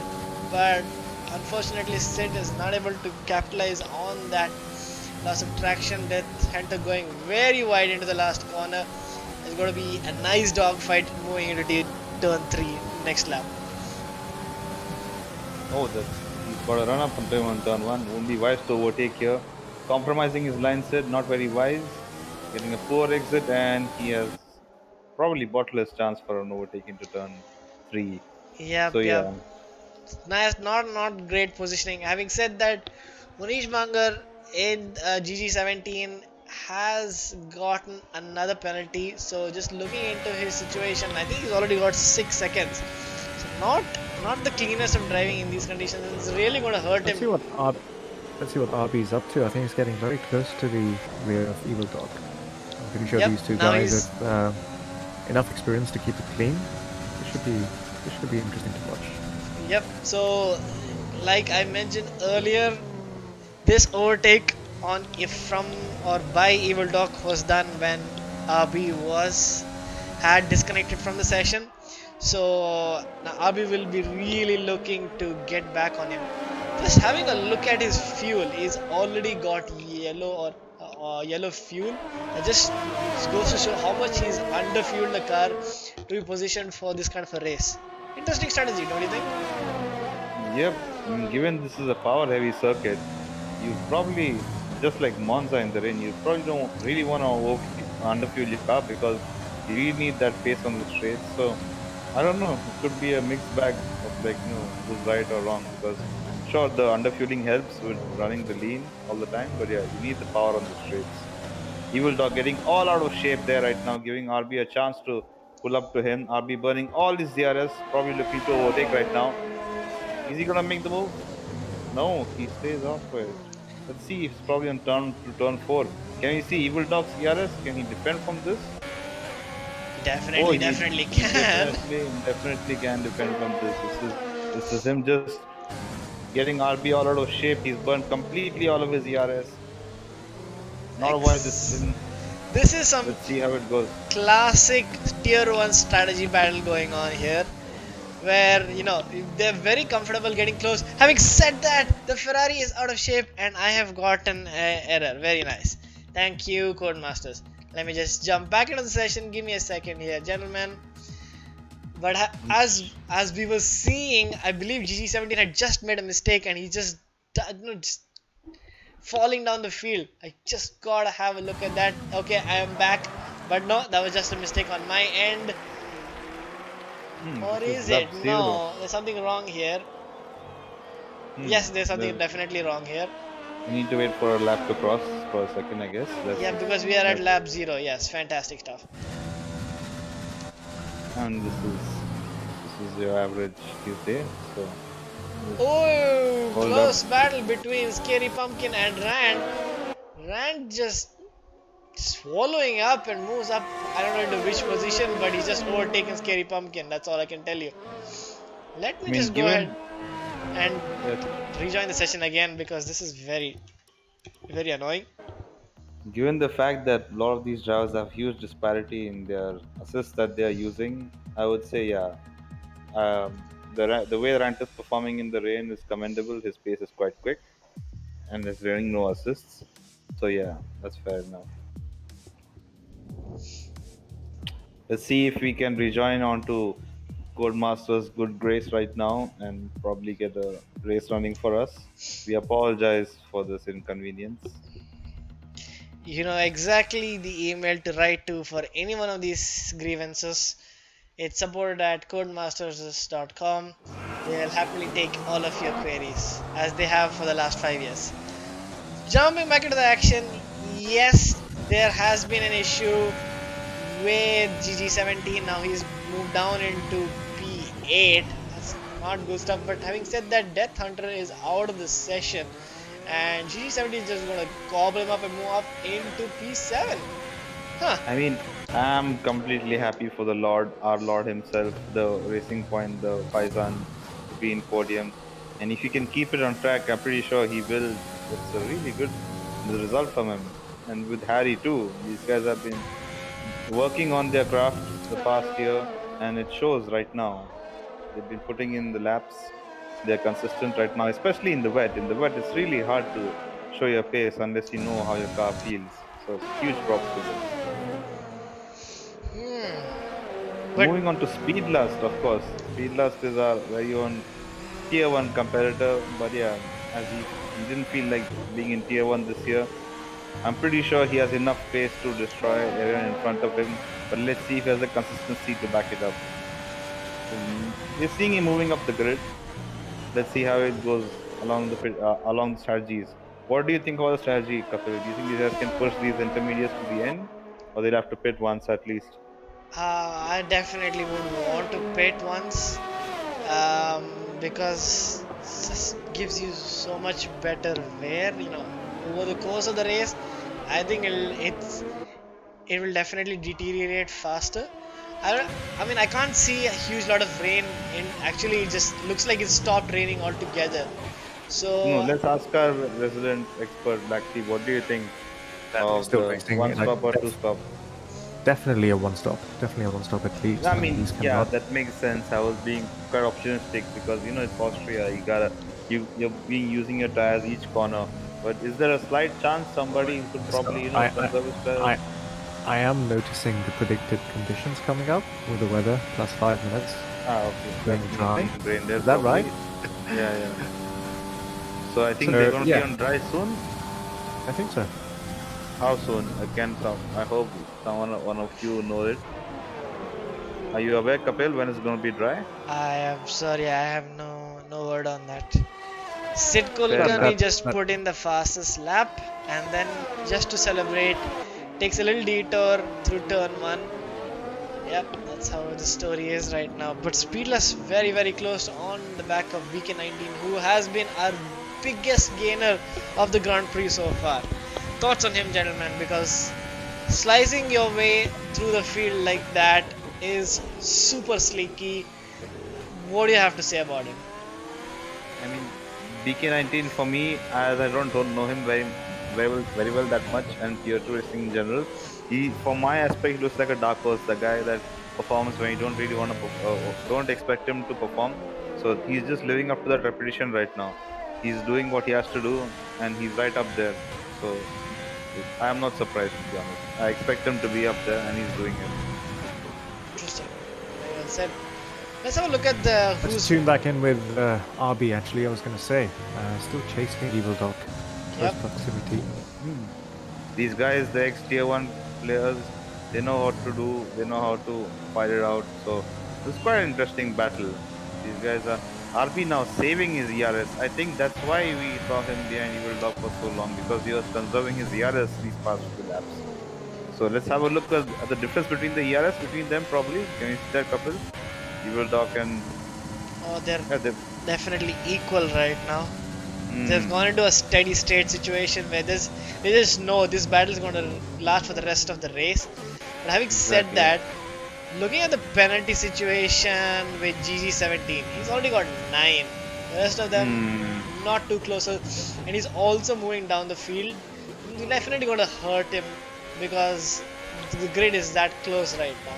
but unfortunately Sid is not able to capitalize on that loss of traction. Death Hunter going very wide into the last corner. It's going to be a nice dogfight moving into turn 3 next lap. Oh, he's got a run up on turn 1. Only wise to overtake here. Compromising his line set, not very wise. Getting a poor exit, and he has probably bottleless chance for an overtake into turn 3. Yep, So yep. yeah, Nice, not great positioning. Having said that, Munish Mangar in GG17 has gotten another penalty. So just looking into his situation, I think he's already got 6 seconds. So not the cleanest of driving in these conditions. It's really going to hurt Let's him. see what RB's up to. I think he's getting very close to the rear of Evil Dog. I'm pretty sure Yep, these two now guys have enough experience to keep it clean. This should be interesting to watch. Yep. So, like I mentioned earlier, this overtake on from or by Evil Dog was done when RB had disconnected from the session. So now RB will be really looking to get back on him. Just having a look at his fuel, he's already got yellow or yellow fuel. That just goes to show how much he's underfueled the car to be positioned for this kind of a race. Interesting strategy, don't you think? yep. Given this is a power-heavy circuit, you probably, just like Monza in the rain, you probably don't really want to underfuel your car because you really need that pace on the straight. So I don't know. It could be a mixed bag of who's right or wrong, because sure the underfueling helps with running the lean all the time, but yeah, you need the power on the straights. Evil Dog getting all out of shape there right now, giving RB a chance to pull up to him. RB burning all his DRS, probably looking to overtake right now. Is he gonna make the move? No, he stays off for it. Let's see, he's probably on turn 4. Can you see Evil Dog's DRS? Can he defend from this? Definitely can. Definitely can defend from this. This is him just getting RB all out of shape. He's burned completely all of his ERS. Not a wise decision. This is some Let's see how it goes. classic tier 1 strategy battle going on here, where they're very comfortable getting close. Having said that, the Ferrari is out of shape and I have gotten an error. Very nice. Thank you, Codemasters. Let me just jump back into the session. Give me a second here, gentlemen. But as we were seeing, I believe GG17 had just made a mistake and he just falling down the field. I just gotta have a look at that. Okay, I am back. But no, that was just a mistake on my end. Or is it? No, there's something wrong here. Yes, there's something definitely wrong here. We need to wait for a lap to cross for a second, I guess. Yeah, because we are at lap 0. Yes, fantastic stuff. And this is your average Tuesday. So. Oh, close battle between Scary Pumpkin and Rand. Rand just swallowing up and moves up. I don't know into which position, but he's just overtaken Scary Pumpkin. That's all I can tell you. Let me just go ahead and rejoin the session again because this is very, very annoying. Given the fact that a lot of these drivers have huge disparity in their assists that they are using, I would say the way Rant is performing in the rain is commendable. His pace is quite quick and is running no assists. So yeah, that's fair enough. Let's see if we can rejoin onto Codemaster's good grace right now and probably get a race running for us. We apologize for this inconvenience. You know exactly the email to write to for any one of these grievances. It's supported at codemasters.com. They'll happily take all of your queries as they have for the last 5 years. Jumping back into the action, yes, there has been an issue with GG17. Now he's moved down into P8. That's not good stuff. But having said that, Death Hunter is out of the session, and GG17 is just gonna cobble him up and move up into P7. Huh. I mean, I'm completely happy for our Lord himself, the Racing Point, the Paisan, to be in podium. And if he can keep it on track, I'm pretty sure he will. It's a really good result from him. And with Harry too, these guys have been working on their craft the past year, and it shows right now. They've been putting in the laps. They're consistent right now, especially in the wet. In the wet, it's really hard to show your pace unless you know how your car feels. So it's huge props to them. But Moving on to Speed Lust, of course. Speed Lust is our very own Tier 1 competitor, but yeah, as he didn't feel like being in Tier 1 this year. I'm pretty sure he has enough pace to destroy everyone in front of him, but let's see if he has the consistency to back it up. We're seeing him moving up the grid. Let's see how it goes along the strategies. What do you think about the strategy, Kapil? Do you think these guys can push these intermediates to the end, or they'll have to pit once at least? I definitely would want to pit once, because it just gives you so much better wear. Over the course of the race, I think it will definitely deteriorate faster. I mean, I can't see a huge lot of rain. Actually, it just looks like it stopped raining altogether. No, So let's ask our resident expert, Black Sheep. What do you think of Still the racing. one stop or two stop? Definitely a one stop. Definitely a one stop at least. I mean, These yeah, cannot- that makes sense. I was being quite opportunistic because it's Austria. You're being using your tires each corner. But is there a slight chance somebody could probably conserve his tires? I am noticing the predicted conditions coming up with the weather plus 5 minutes. Okay. Going That's dry. brain there Is that probably. right? Yeah. So I think So, they're gonna yeah. be on dry soon. I think so. How soon? I hope one of you know it. Are you aware, Kapil, when it's gonna be dry? I am sorry, I have no word on that. Sid Fair Kulkarni enough. just put in the fastest lap, and then just to celebrate, takes a little detour through turn 1. Yep, that's how the story is right now. But Speedless very, very close on the back of VK19, who has been our biggest gainer of the Grand Prix so far. Thoughts on him, gentlemen? Because slicing your way through the field like that is super sleeky. What do you have to say about him? I mean, BK19 for me, as I don't know him very well that much, and Tier-2 racing in general. For my aspect, he looks like a dark horse, the guy that performs when you don't really want to, don't expect him to perform. So he's just living up to that reputation right now. He's doing what he has to do, and he's right up there. So I am not surprised, to be honest. I expect him to be up there, and he's doing it. Interesting. Very well said. Let's have a look at the Let's who's. tune back in with RB actually, I was going to say. Still chasing Evil Dog. Yep. Close proximity. These guys, the ex-Tier 1 players, they know what to do, they know how to fight it out. So it's quite an interesting battle. These guys are RB now saving his ERS. I think that's why we saw him behind Evil Dog for so long, because he was conserving his ERS these past few laps. So let's have a look at the difference between the ERS between them probably. Can you see that, couple? Evil Dog and Oh, they're they've definitely equal right now. Hmm. They've gone into a steady state situation where they just know this battle is going to last for the rest of the race. But having said Exactly. that, looking at the penalty situation with GG17, he's already got 9. The rest of them not too close, and he's also moving down the field. He's definitely going to hurt him because the grid is that close right now.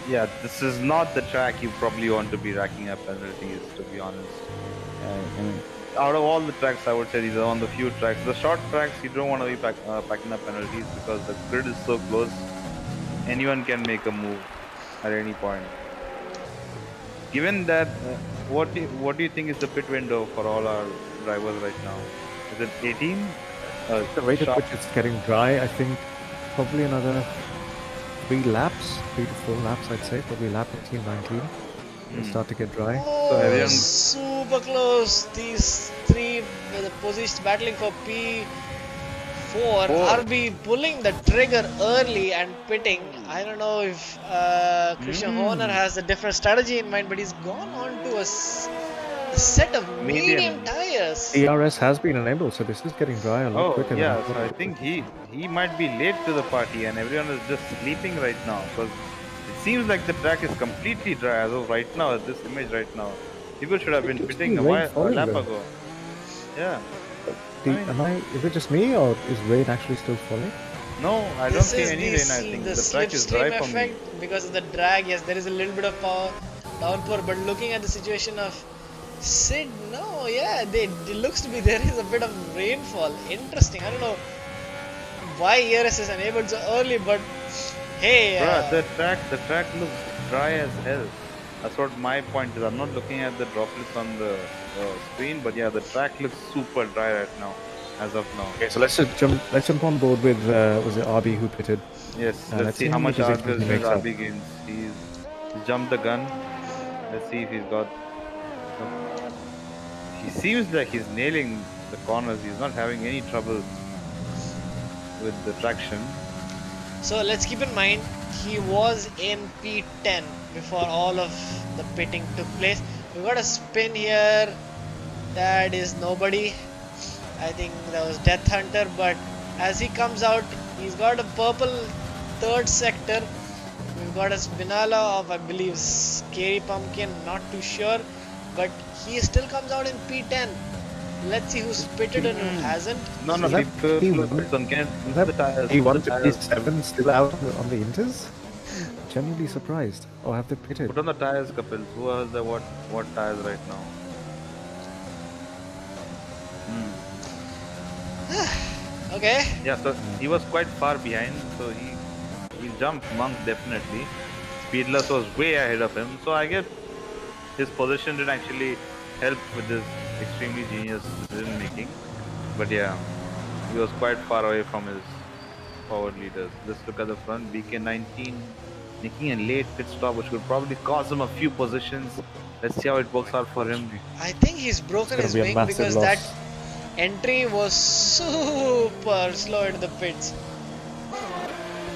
Yeah, this is not the track you probably want to be racking up penalties, to be honest. I mean, out of all the tracks, I would say these are one of the few tracks. The short tracks, you don't want to be packing up penalties because the grid is so close. Anyone can make a move at any point. Given that, what do you think is the pit window for all our drivers right now? Is it 18? The rate at Sharp- which it's getting dry, I think probably another 3 to 4 laps, I'd say. Probably lap 18, 19. It'll start to get dry. Oh, everyone- super close. These three with the position battling for P4. RB pulling the trigger early and pitting. I don't know if Christian Horner has a different strategy in mind, but he's gone on to a set of medium tires. ERS has been enabled, so this is getting dry a lot Oh quicker. yeah, than I so thought I it would think be. he might be late to the party, and everyone is just sleeping right now because it seems like the track is completely dry as of right now. At this image right now, People should have been Seems to pitting be a, rain a falling lap though. ago. Yeah. I mean, Is it just me or is rain actually still falling? no, I don't This see is any rain. I think the the track is slipstream dry for me. effect because of the drag. Yes, there is a little bit of power downpour, but looking at the situation of Sid, no, yeah, it looks to be there is a bit of rainfall. Interesting. I don't know why ERS is enabled so early, but hey, Bruh, the track looks dry as hell. That's what my point is. I'm not looking at the droplets on the screen, but yeah, the track looks super dry right now, as of now. Okay, so let's jump on board with was it RB who pitted? Yes, Let's let's see see how how many much positions he makes up. RB gains. He's jumped the gun. Let's see if he's got. He seems like he's nailing the corners. He's not having any trouble with the traction. so let's keep in mind he was in P10 before all of the pitting took place. We got a spin here. That is nobody. I think that was Death Hunter, but as he comes out, he's got a purple third sector. We've got a Spinala of, I believe, Scary Pumpkin, not too sure, but he still comes out in P10. Let's see who's pitted and who hasn't. No, Is that people P1? can Is that the tires. P1 the to tires. P7 still out on the inters? Genuinely surprised. Or have they pitted? Put on the tires, Kapil. Who has the what tires right now? Okay, Yeah, so he was quite far behind, so he jumped Monk definitely. Speedless was way ahead of him, so I guess his position didn't actually help with this extremely genius decision making. But yeah, he was quite far away from his forward leaders. Let's look at the front. BK19 making a late pit stop, which could probably cost him a few positions. Let's see how it works out for him. I think he's broken It's his gonna be a wing massive because loss. that entry was super slow into the pits.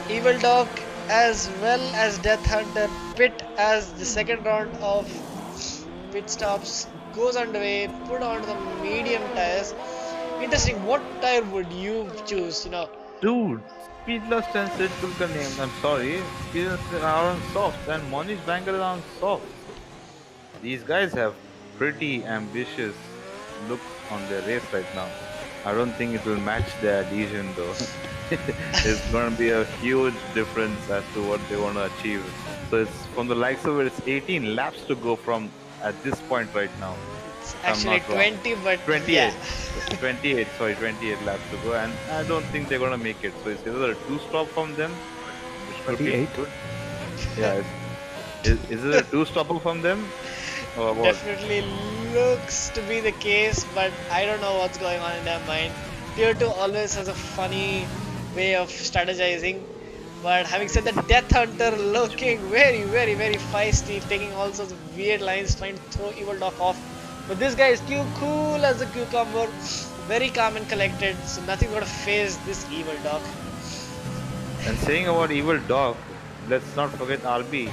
Evil Dog as well as Death Hunter pit as the second round of pit stops goes underway, put onto the medium tires. Interesting, what tire would you choose? Dude, Speedless and Sid Kulkarni, I'm sorry, Speedless are on soft and Monish Banker is on soft. These guys have pretty ambitious looks on their race right now. I don't think it will match their adhesion though. It's going to be a huge difference as to what they want to achieve. So it's from the likes of it, it's 18 laps to go from at this point right now. It's I'm actually not wrong. 20, but 28. yeah. 28 laps to go, and I don't think they're gonna make it. So it's either a two-stop from them, which could be 28? good. Yeah, is it a two-stopper from them, or what? Definitely looks to be the case, but I don't know what's going on in their mind. Tier-2 always has a funny way of strategizing. But having said that, Death Hunter looking very, very, very feisty, taking all sorts of weird lines, trying to throw Evil Dog off. But this guy is cool as a cucumber, very calm and collected, so nothing's gonna phase this Evil Dog. And saying about Evil Dog, let's not forget RB.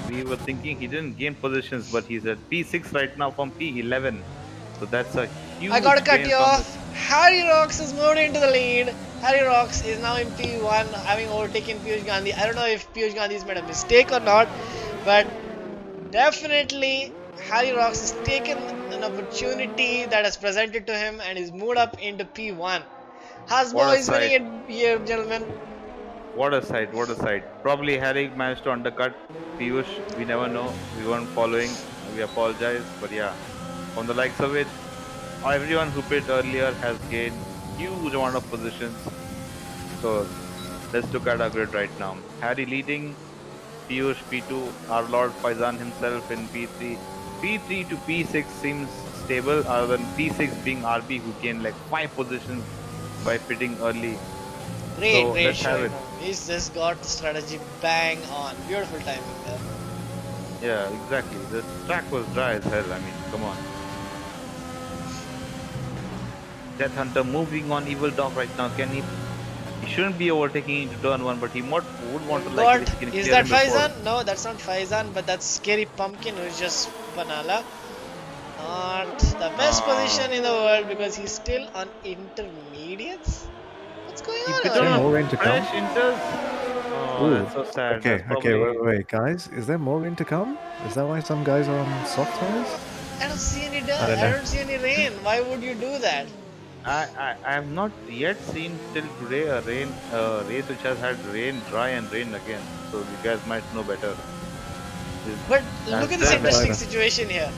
We were thinking he didn't gain positions, but he's at P6 right now from P11. So that's a huge. I gotta cut gain you from off. Harry Rocks has moved into the lead. Harry Rocks is now in P1, having overtaken Piyush Gandhi. I don't know if Piyush Gandhi has made a mistake or not, but definitely Harry Rocks has taken an opportunity that has presented to him and is moved up into P1. Hasbo What a is winning it here, gentlemen. What a sight, what a sight. Probably Harry managed to undercut Piyush. We never know. We weren't following. We apologize. But yeah, from the likes of it, everyone who pit earlier has gained huge amount of positions. So let's look at our grid right now. Harry leading, Piyush P2, our Lord Faizan himself in P3. P3 to P6 seems stable, other than P6 being RB who gained like 5 positions by pitting early. Great, So, great let's have showing. it. He's just got the strategy bang on. Beautiful timing there. Yeah, exactly. The track was dry as hell. I mean, come on. Death Hunter moving on Evil Dog right now. Can he? He shouldn't be overtaking into turn 1, but he would want to like What? if he can Is clear that him before. Faizan? No, that's not Faizan, but that's Scary Pumpkin, who's just Panala. Not the best position in the world because he's still on intermediates. What's going on? Is there over more here? rain to come? Fresh inters? Oh, Ooh, that's so sad. Okay, That's probably- wait, guys. Is there more rain to come? Is that why some guys are on soft tires? I don't see any I don't I know. don't see any rain. Why would you do that? I have not yet seen till today a race which has had rain, dry and rain again. So you guys might know better. Is But has look at this there interesting Neither. situation here.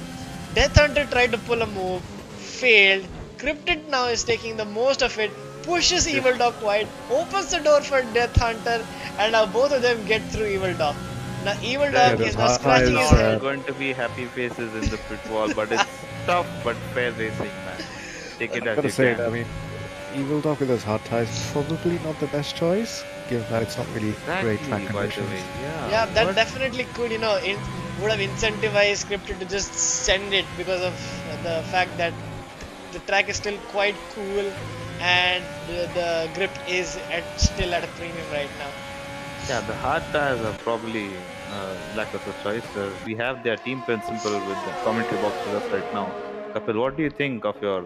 Death Hunter tried to pull a move, failed. Cryptid now is taking the most of it, pushes This- Evil Dog wide, opens the door for Death Hunter, and now both of them get through Evil Dog. Now Evil there Dog those is now hard scratching tires, his not head. going to be happy faces in the pit wall, but it's tough but fair racing, man. Take it I as gotta you say, can. I mean, Evil Dog with those hard tires probably not the best choice, given that it's not really great track Exactly, by the conditions. way. Yeah. Yeah, that but- definitely could, would have incentivized Cryptid to just send it because of the fact that the track is still quite cool and the grip is still at a premium right now. Yeah, the hard tires are probably lack of a choice. We have their team principal with the commentary box with us right now. Kapil, what do you think of your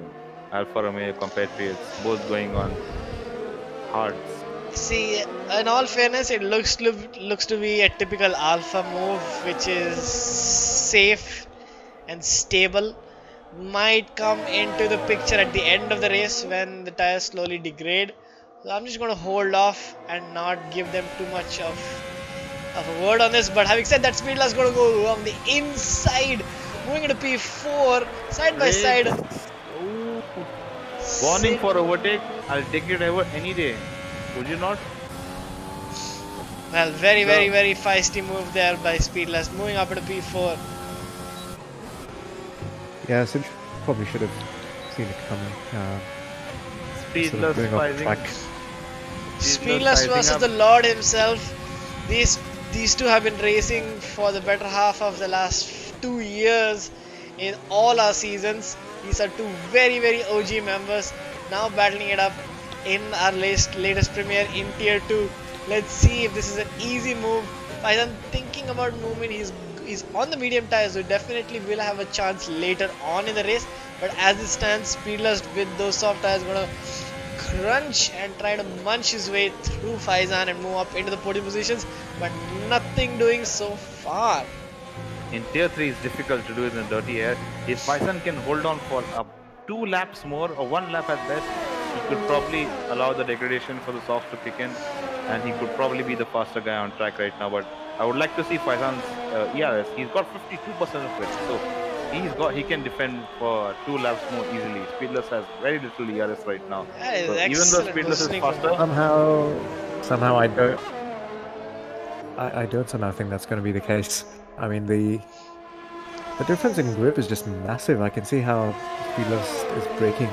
Alfa Romeo compatriots both going on hards? See, in all fairness, it looks to be a typical alpha move, which is safe and stable. Might come into the picture at the end of the race when the tires slowly degrade. So I'm just gonna hold off and not give them too much of a word on this. But having said that, Speedless is gonna go on the inside, moving into P4, side by side. Brakes. Ooh. Warning for overtake. I'll take it over any day. Would you not? Well, very feisty move there by Speedless, moving up into P4. Yeah, so probably should have seen it coming. Sort of Speedless going off rising. track. Speedless sizing versus up. the Lord himself. These two have been racing for the better half of the last 2 years in all our seasons. These are two very OG members now battling it up in our latest premiere in Tier 2. Let's see if this is an easy move. Python thinking about movement. He's on the medium tires, so definitely will have a chance later on in the race. But as it stands, Speedless with those soft tires gonna crunch and try to munch his way through Faizan and move up into the podium positions, but nothing doing so far. In tier 3 it's difficult to do it in dirty air. If Bison can hold on for 2 laps more or 1 lap at best, he could probably allow the degradation for the softs to kick in and he could probably be the faster guy on track right now. But I would like to see Faisan's ERS. He's got 52% of it, so he can defend for 2 laps more easily. Speedless has very little ERS right now. That is So even though excellent Speedless is positioning from faster, Somehow I don't somehow think that's going to be the case. I mean, the difference in grip is just massive. I can see how Speedless is braking.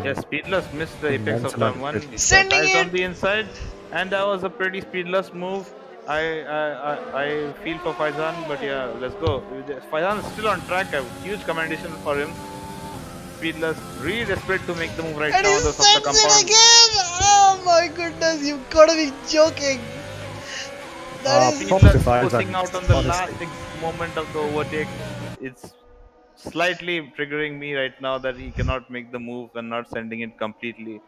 yes, Speedless missed the apex immense of amount turn of 1. grip. He Sending tires on it! the inside, and that was a pretty Speedless move. I feel for Faizan, but yeah, let's go. Faizan is still on track. A huge commendation for him. Speedless, really desperate to make the move right And now he on the softer sends it compound. again! Oh my goodness, you've gotta be joking! That is props to Speedless Faizan, pushing out on the honestly. last moment of the overtake. It's slightly triggering me right now that he cannot make the move and not sending it completely.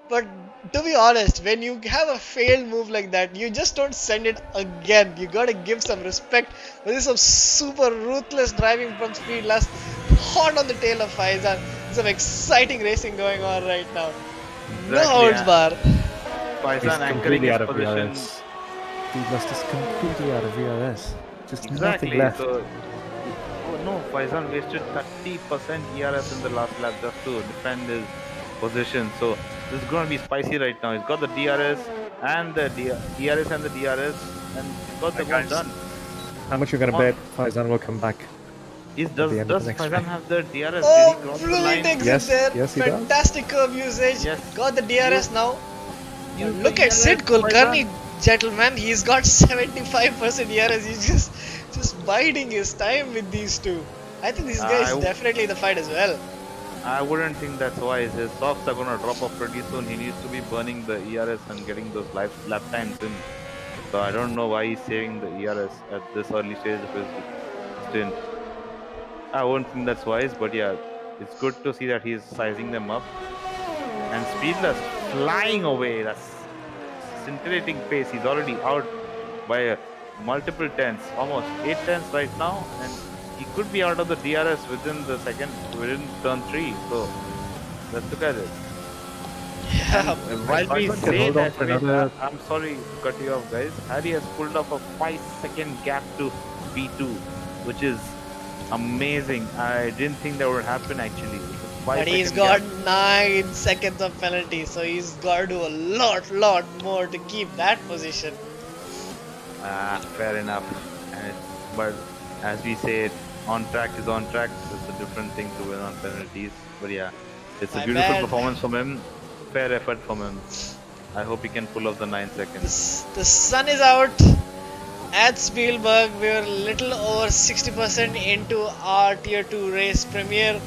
But to be honest, when you have a failed move like that, you just don't send it again. You gotta give some respect. This is some super ruthless driving from Speedless, hot on the tail of Faizan. Some exciting racing going on right now. No Exactly, holds yeah. bar. He's Faizan anchoring completely his out of position. VRS. Speedless is completely out of VRS. Just Exactly. nothing left. So, oh no, Faizan wasted 30% ERS in the last lap just to defend his position. So this is going to be spicy right now. He's got the DRS and the DRS and the DRS, and he's got the one done. How much you gonna bet Faizan will come back? Does the end of the next Faizan round. have the DRS? Did Oh, he cross the brilliant line? exit Yes, there. yes, he does. Fantastic curve usage. Yes. Got the DRS now. Use Look the at Sid ERS, Kulkarni, Faizan. gentlemen. He's got 75% ERS. He's just biding his time with these two. I think this guy is I- definitely in the fight as well. I wouldn't think that's wise. His softs are going to drop off pretty soon. He needs to be burning the ERS and getting those lap times in. So I don't know why he's saving the ERS at this early stage of his stint. I won't think that's wise, but yeah, it's good to see that he's sizing them up. And Speedless flying away. That's scintillating pace. He's already out by multiple tenths, almost 8 tenths right now, and he could be out of the DRS within turn 3. So let's look at it. Yeah, And while we Faizan can say hold on that, for wait, another. I'm sorry to cut you off, guys. Harry has pulled off a 5-second gap to P2, which is amazing. I didn't think that would happen actually. It's a but 5-second he's got gap. 9 seconds of penalty, so he's got to do a lot more to keep that position. Fair enough. But as we say, it, on track is on track. It's a different thing to win on penalties. But yeah, it's a My beautiful bad. performance from him. Fair effort from him. I hope he can pull off the 9 seconds. The sun is out at Spielberg. We were a little over 60% into our Tier 2 race premiere.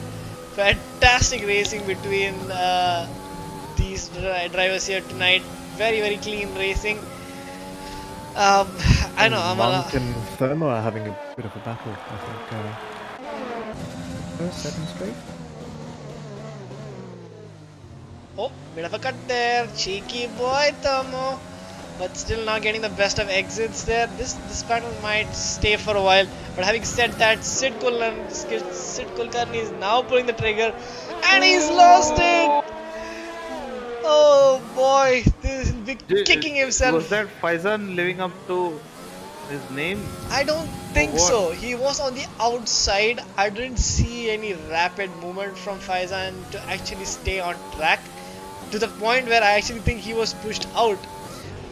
Fantastic racing between these drivers here tonight. Very clean racing. I know I'm Monk and Thermo are having a bit of a battle. I think first, second straight. Oh, bit of a cut there. Cheeky boy, Thermo. But still not getting the best of exits there. This battle might stay for a while. But having said that, Sid Kulkarni is now pulling the trigger. And he's lost it! Oh boy, this is big kicking himself. Was that Faizan living up to his name? I don't think what? so. He was on the outside. I didn't see any rapid movement from Faizan to actually stay on track to the point where I actually think he was pushed out.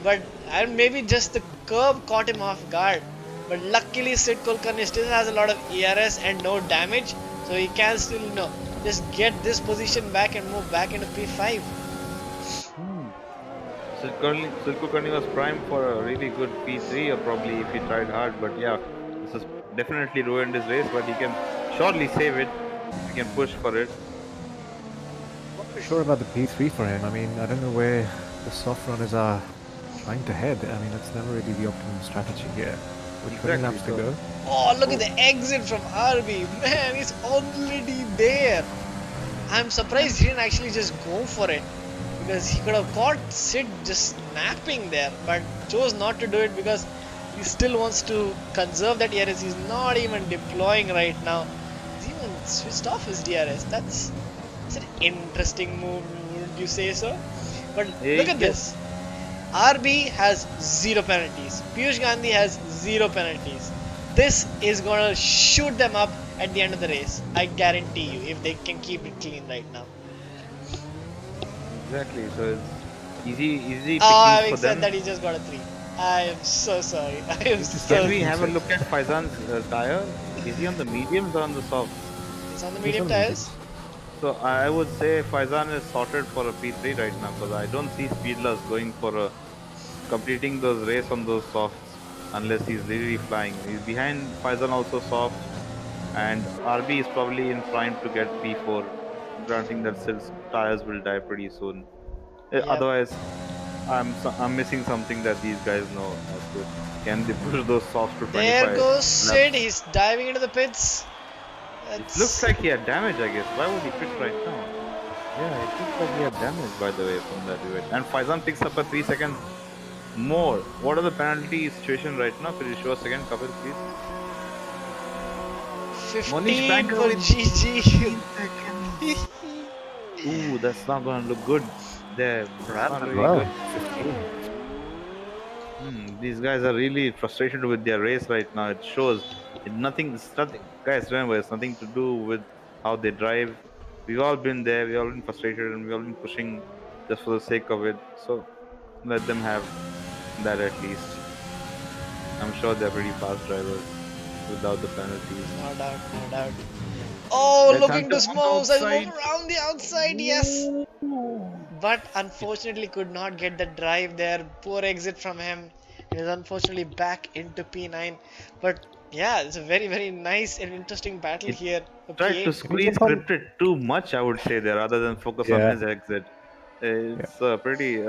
But and maybe just the curb caught him off guard. But luckily Sid Kulkarni still has a lot of ERS and no damage, so he can still just get this position back and move back into P5. Silkulkarni was primed for a really good P3 or probably if he tried hard, but yeah, this has definitely ruined his race, but he can surely save it. He can push for it. Not too sure about the P3 for him. I mean, I don't know where the soft runners are trying to head. I mean, that's never really the optimum strategy here. With 20 laps to go. Oh, look at the exit from RB. Man, he's already there. I'm surprised he didn't actually just go for it. Because he could have caught Sid just snapping there. But chose not to do it because he still wants to conserve that DRS. He's not even deploying right now. He's even switched off his DRS. That's an interesting move, wouldn't you say so? But look at this. RB has 0 penalties. Piyush Gandhi has 0 penalties. This is gonna shoot them up at the end of the race. I guarantee you, if they can keep it clean right now. Exactly, so it's easy pickings Having for said them. that, he just got a 3. I am so sorry. I am so Can we have a look at Faizan's tire? Is he on the mediums or on the softs? He's on the medium tires. So I would say Faizan is sorted for a P3 right now because I don't see Speedless going for completing those race on those softs unless he's really flying. He's behind Faizan also soft, and RB is probably in prime to get P4, granting that Sil's tires will die pretty soon. Otherwise, I'm missing something that these guys know as to can they push those softs to 25. There goes Sid. laps? He's diving into the pits. It looks like he had damage, I guess. Why would he pit right now? Yeah, it looks like he had damage, by the way, from that event. And Faizan picks up a 3 seconds more. What are the penalty situation right now? Could you show us again, Kapil, please? 15 for GG. Ooh, that's not gonna look good. There, that's not really Well, good. 15. These guys are really frustrated with their race right now. It shows. It's nothing. Guys, remember, it's nothing to do with how they drive. We've all been there. We've all been frustrated, and we've all been pushing just for the sake of it. So let them have that at least. I'm sure they're pretty fast drivers without the penalties. No doubt. Oh, Let's looking to enter Smokes as outside. move around the outside, yes. But unfortunately could not get the drive there. Poor exit from him. He is unfortunately back into P9. But yeah, it's a very nice and interesting battle here. For Tried to P8. squeeze scripted too much, I would say, there, rather than focus on his exit. It's a pretty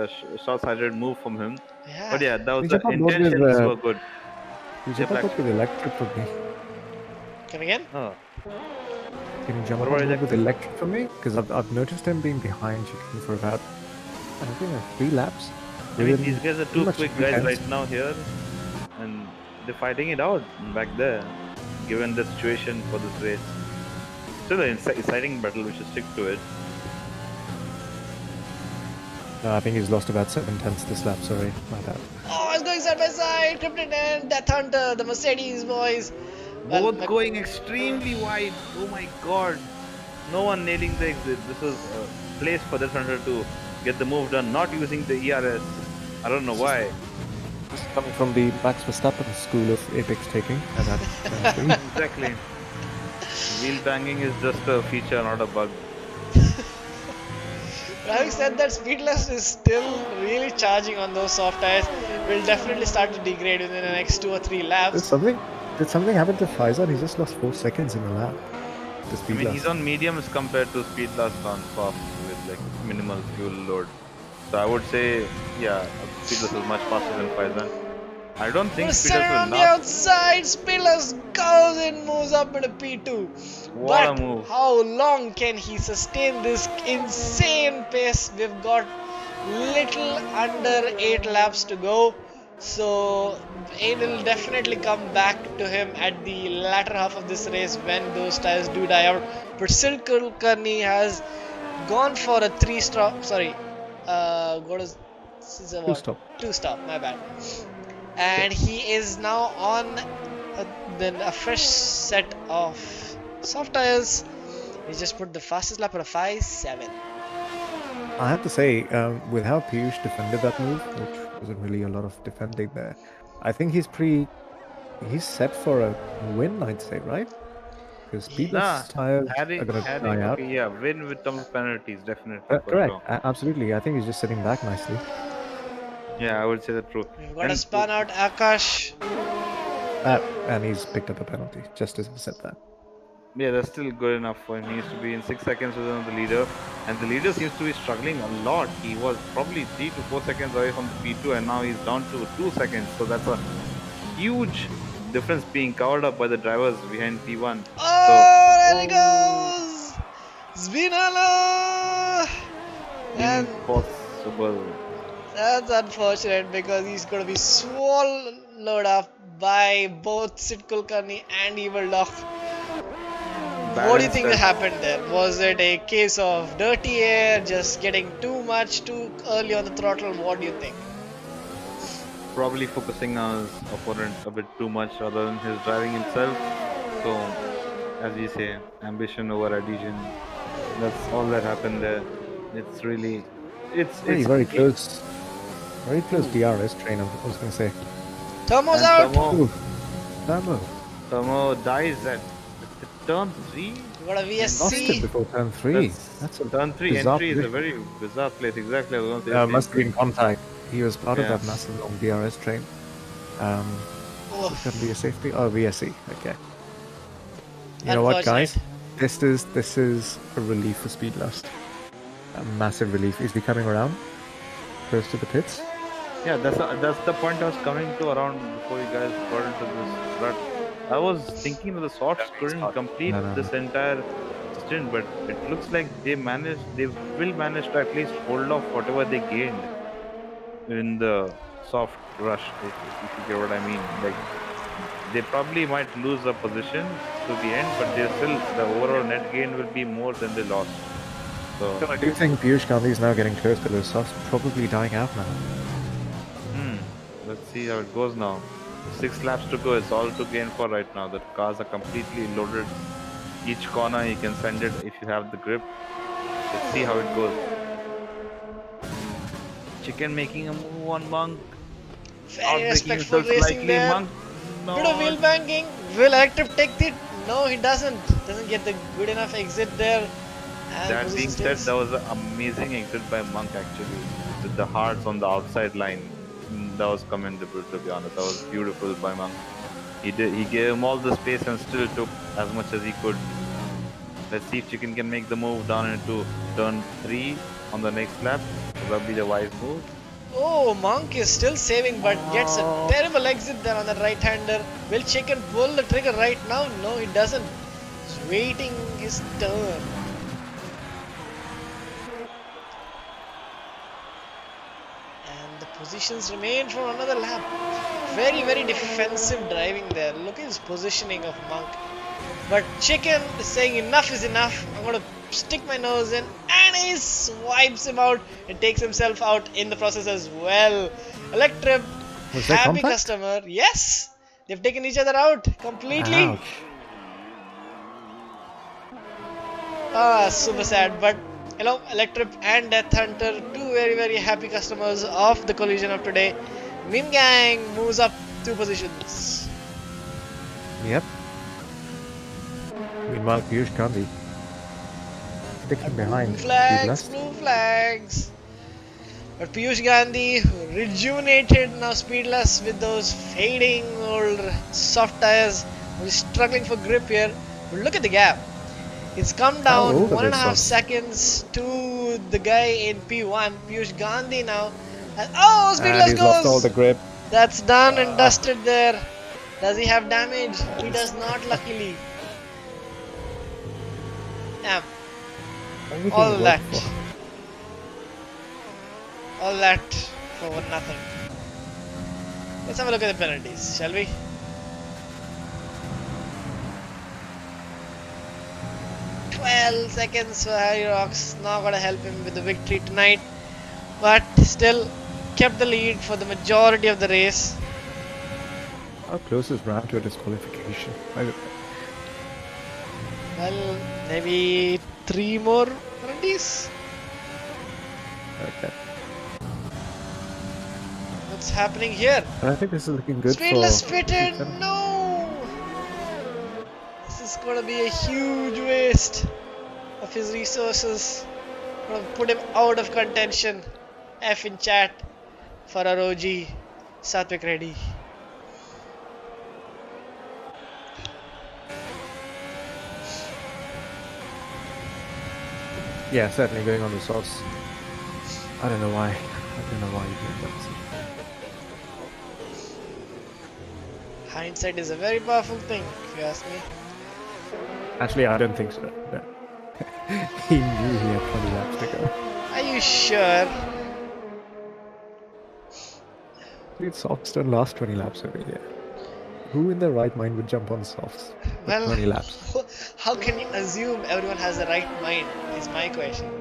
short-sighted move from him. Yeah. But yeah, that was Can the you jump on board with, intentions were good. You jump on board with electric for me. Come again? Oh. Can you jump What on about board with electric for me? Because I've noticed him being behind you for about, I think, 3 laps. I mean, these guys are pretty two much quick two guys tenths. right now here, and they're fighting it out back there. given the situation for this race. Still an exciting battle. We should stick to it. No, I think he's lost about 7/10 this lap. Sorry, my bad. Oh, it's going side by side. Krypton and Death Hunter, the Mercedes boys. Well, Both going extremely wide. Oh my god. No one nailing the exit. This is a place for Death Hunter to get the move done, not using the ERS. I don't know why. This is coming from the Max Verstappen school of apex taking. And that's Exactly. Wheel banging is just a feature, not a bug. Having said that, Speedless is still really charging on those soft tires. Will definitely start to degrade within the next 2 or 3 laps. Did something happen to Faizan? He just lost 4 seconds in the lap. The I speed mean, loss. he's on mediums compared to speed last on soft with like minimal fuel load. So I would say, yeah, Speedless is much faster than Faizan. I don't think Center Speedless on will the not. outside, Speedless goes and moves up into P2. What a But move. how long can he sustain this insane pace? We've got little under 8 laps to go. So it will definitely come back to him at the latter half of this race when those tires do die out. But Sil Kulkarni has gone for a 3-stop. Sorry, what is this? Is a what? 2-stop. 2-stop. My bad. And he is now on a fresh set of soft tires. He just put the fastest lap at a 5.7. I have to say, with how Piyush defended that move, which wasn't really a lot of defending there, I think he's set for a win, I'd say, right? Because Speedless tires are going to die out. Okay, yeah, win with some penalties, definitely. For Correct, sure. absolutely. I think he's just sitting back nicely. Yeah, I would say that true. We've got a spun out Akash. And he's picked up a penalty, just as he said that. Yeah, that's still good enough for him. He needs to be in 6 seconds within the leader. And the leader seems to be struggling a lot. He was probably 3 to 4 seconds away from the P2 and now he's down to 2 seconds. So that's a huge difference being covered up by the drivers behind P1. Oh, there he goes! Zvinala! And Impossible. that's unfortunate because he's going to be swallowed up by both Sid Kulkarni and Evil Doc. What do you think that happened there? Was it a case of dirty air, just getting too much too early on the throttle? What do you think? Probably focusing on his opponent a bit too much rather than his driving himself. So, as we say, ambition over adhesion. That's all that happened there. It's really, it's Very close. Very close DRS train, I was going to say. Thermo's out! Thermo dies at turn 3. You got a Lost it VSC. before turn 3. That's a Turn 3 bizarre entry is a position. very bizarre place. Exactly, I was going to say. the same Must have thing. been contact. He was part of Yeah. that massive long DRS train. Oh, It's going to be a safety. Oh, VSC. Okay. You know what, guys? This is a relief for Speedlust. A massive relief. Is he coming around? Close to the pits? Yeah, that's the point I was coming to around before you guys got into this rut. I was thinking that the softs couldn't complete No. this entire stint, but it looks like they will manage to at least hold off whatever they gained in the soft rush, if you get what I mean. Like, they probably might lose a position to the end, but they still, the overall net gain will be more than they lost. So, I do think Piyush Gandhi is now getting close to those softs, probably dying out now. let's see how it goes now. 6 laps to go, it's all to gain for right now. The cars are completely loaded. Each corner you can send it if you have the grip. Let's see how it goes. Chicken making a move on Monk. very respectful racing there. Monk. No. Bit of wheel banking. Will Electric take it? No, he doesn't. Doesn't get the good enough exit there. And That position being said, stays. that was an amazing exit by Monk actually. With the hearts on the outside line. That was commendable, to be honest. That was beautiful by Monk. He gave him all the space and still took as much as he could. Let's see if Chicken can make the move down into turn 3 on the next lap. That would be the wise move. Oh, Monk is still saving but gets a terrible exit there on the right-hander. Will Chicken pull the trigger right now? No, he doesn't. He's waiting his turn. And the Positions remain for another lap. Very, very defensive driving there. Look at his positioning of Monk. But Chicken is saying enough is enough. I'm going to stick my nose in. And he swipes him out and takes himself out in the process as well. Electrip, Was there happy contact? customer. Yes! They've taken each other out completely. Ouch. Ah, super sad. But you know, Electrip and Death Hunter, two very, very happy customers of the collision of today. Mim Gang moves up 2 positions. Yep. Meanwhile, Piyush Gandhi sticking behind. Flags, Speedless. blue flags. But Piyush Gandhi, rejuvenated now, speedless with those fading old soft tires, was struggling for grip here. But look at the gap. It's come down old are 1.5 they, seconds to the guy in P1, Piyush Gandhi now. And, oh, And speedless he's lost all goes. the grip. That's done and dusted there. Does he have damage? He does not, luckily. Yeah, Everything all worked that. for- All that for nothing. Let's have a look at the penalties, shall we? $12 for Harry Rocks. Not gonna help him with the victory tonight. But still kept the lead for the majority of the race. How close is Ram to a disqualification? Well, maybe 3 more penalties. Okay. What's happening here? I think this is looking good Speedless for... pitted. No! This is gonna be a huge waste of his resources. Gonna put him out of contention. F in chat for our OG Satvik Reddy. Yeah, certainly going on the sauce. I don't know why. I don't know why you did that. Hindsight is a very powerful thing, if you ask me. Actually, I don't think so. No. He knew he had 20 laps to go. Are you sure? Dude, softs don't last 20 laps over here. Who in their right mind would jump on softs for Well, 20 laps? how can you assume everyone has the right mind? Is my question.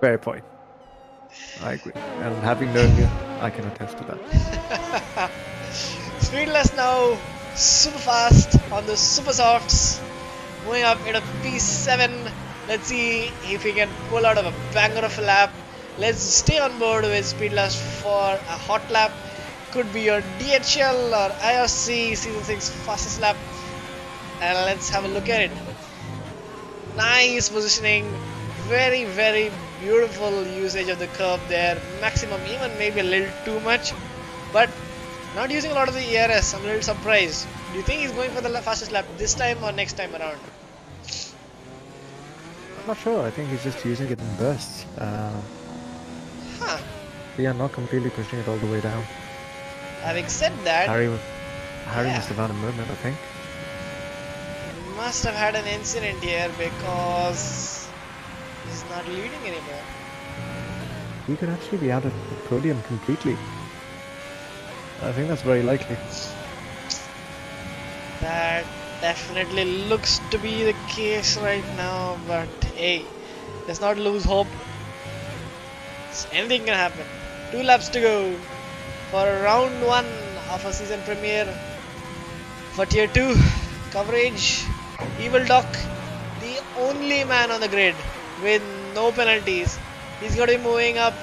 Fair point. I agree. And having known you, I can attest to that. Speedless now, super fast on the super softs, moving up into P7. Let's see if he can pull out of a banger of a lap. Let's stay on board with Speedless for a hot lap. Could be your DHL or IRC Season 6 fastest lap. And let's have a look at it. Nice positioning, very, very beautiful usage of the curve there. Maximum, even maybe a little too much, but not using a lot of the ERS. I'm a little surprised. Do you think he's going for the fastest lap this time or next time around? I'm not sure. I think he's just using it in bursts. Huh. Yeah, not completely pushing it all the way down. Having said that, Harry yeah. must have had a moment, I think. must have had an incident here because he's not leading anymore. He could actually be out of the podium completely. I think that's very likely. That definitely looks to be the case right now, but hey, let's not lose hope. Anything can happen. 2 laps to go for round 1 of a season premiere for Tier 2 coverage. Evil Doc, the only man on the grid with no penalties. He's going to be moving up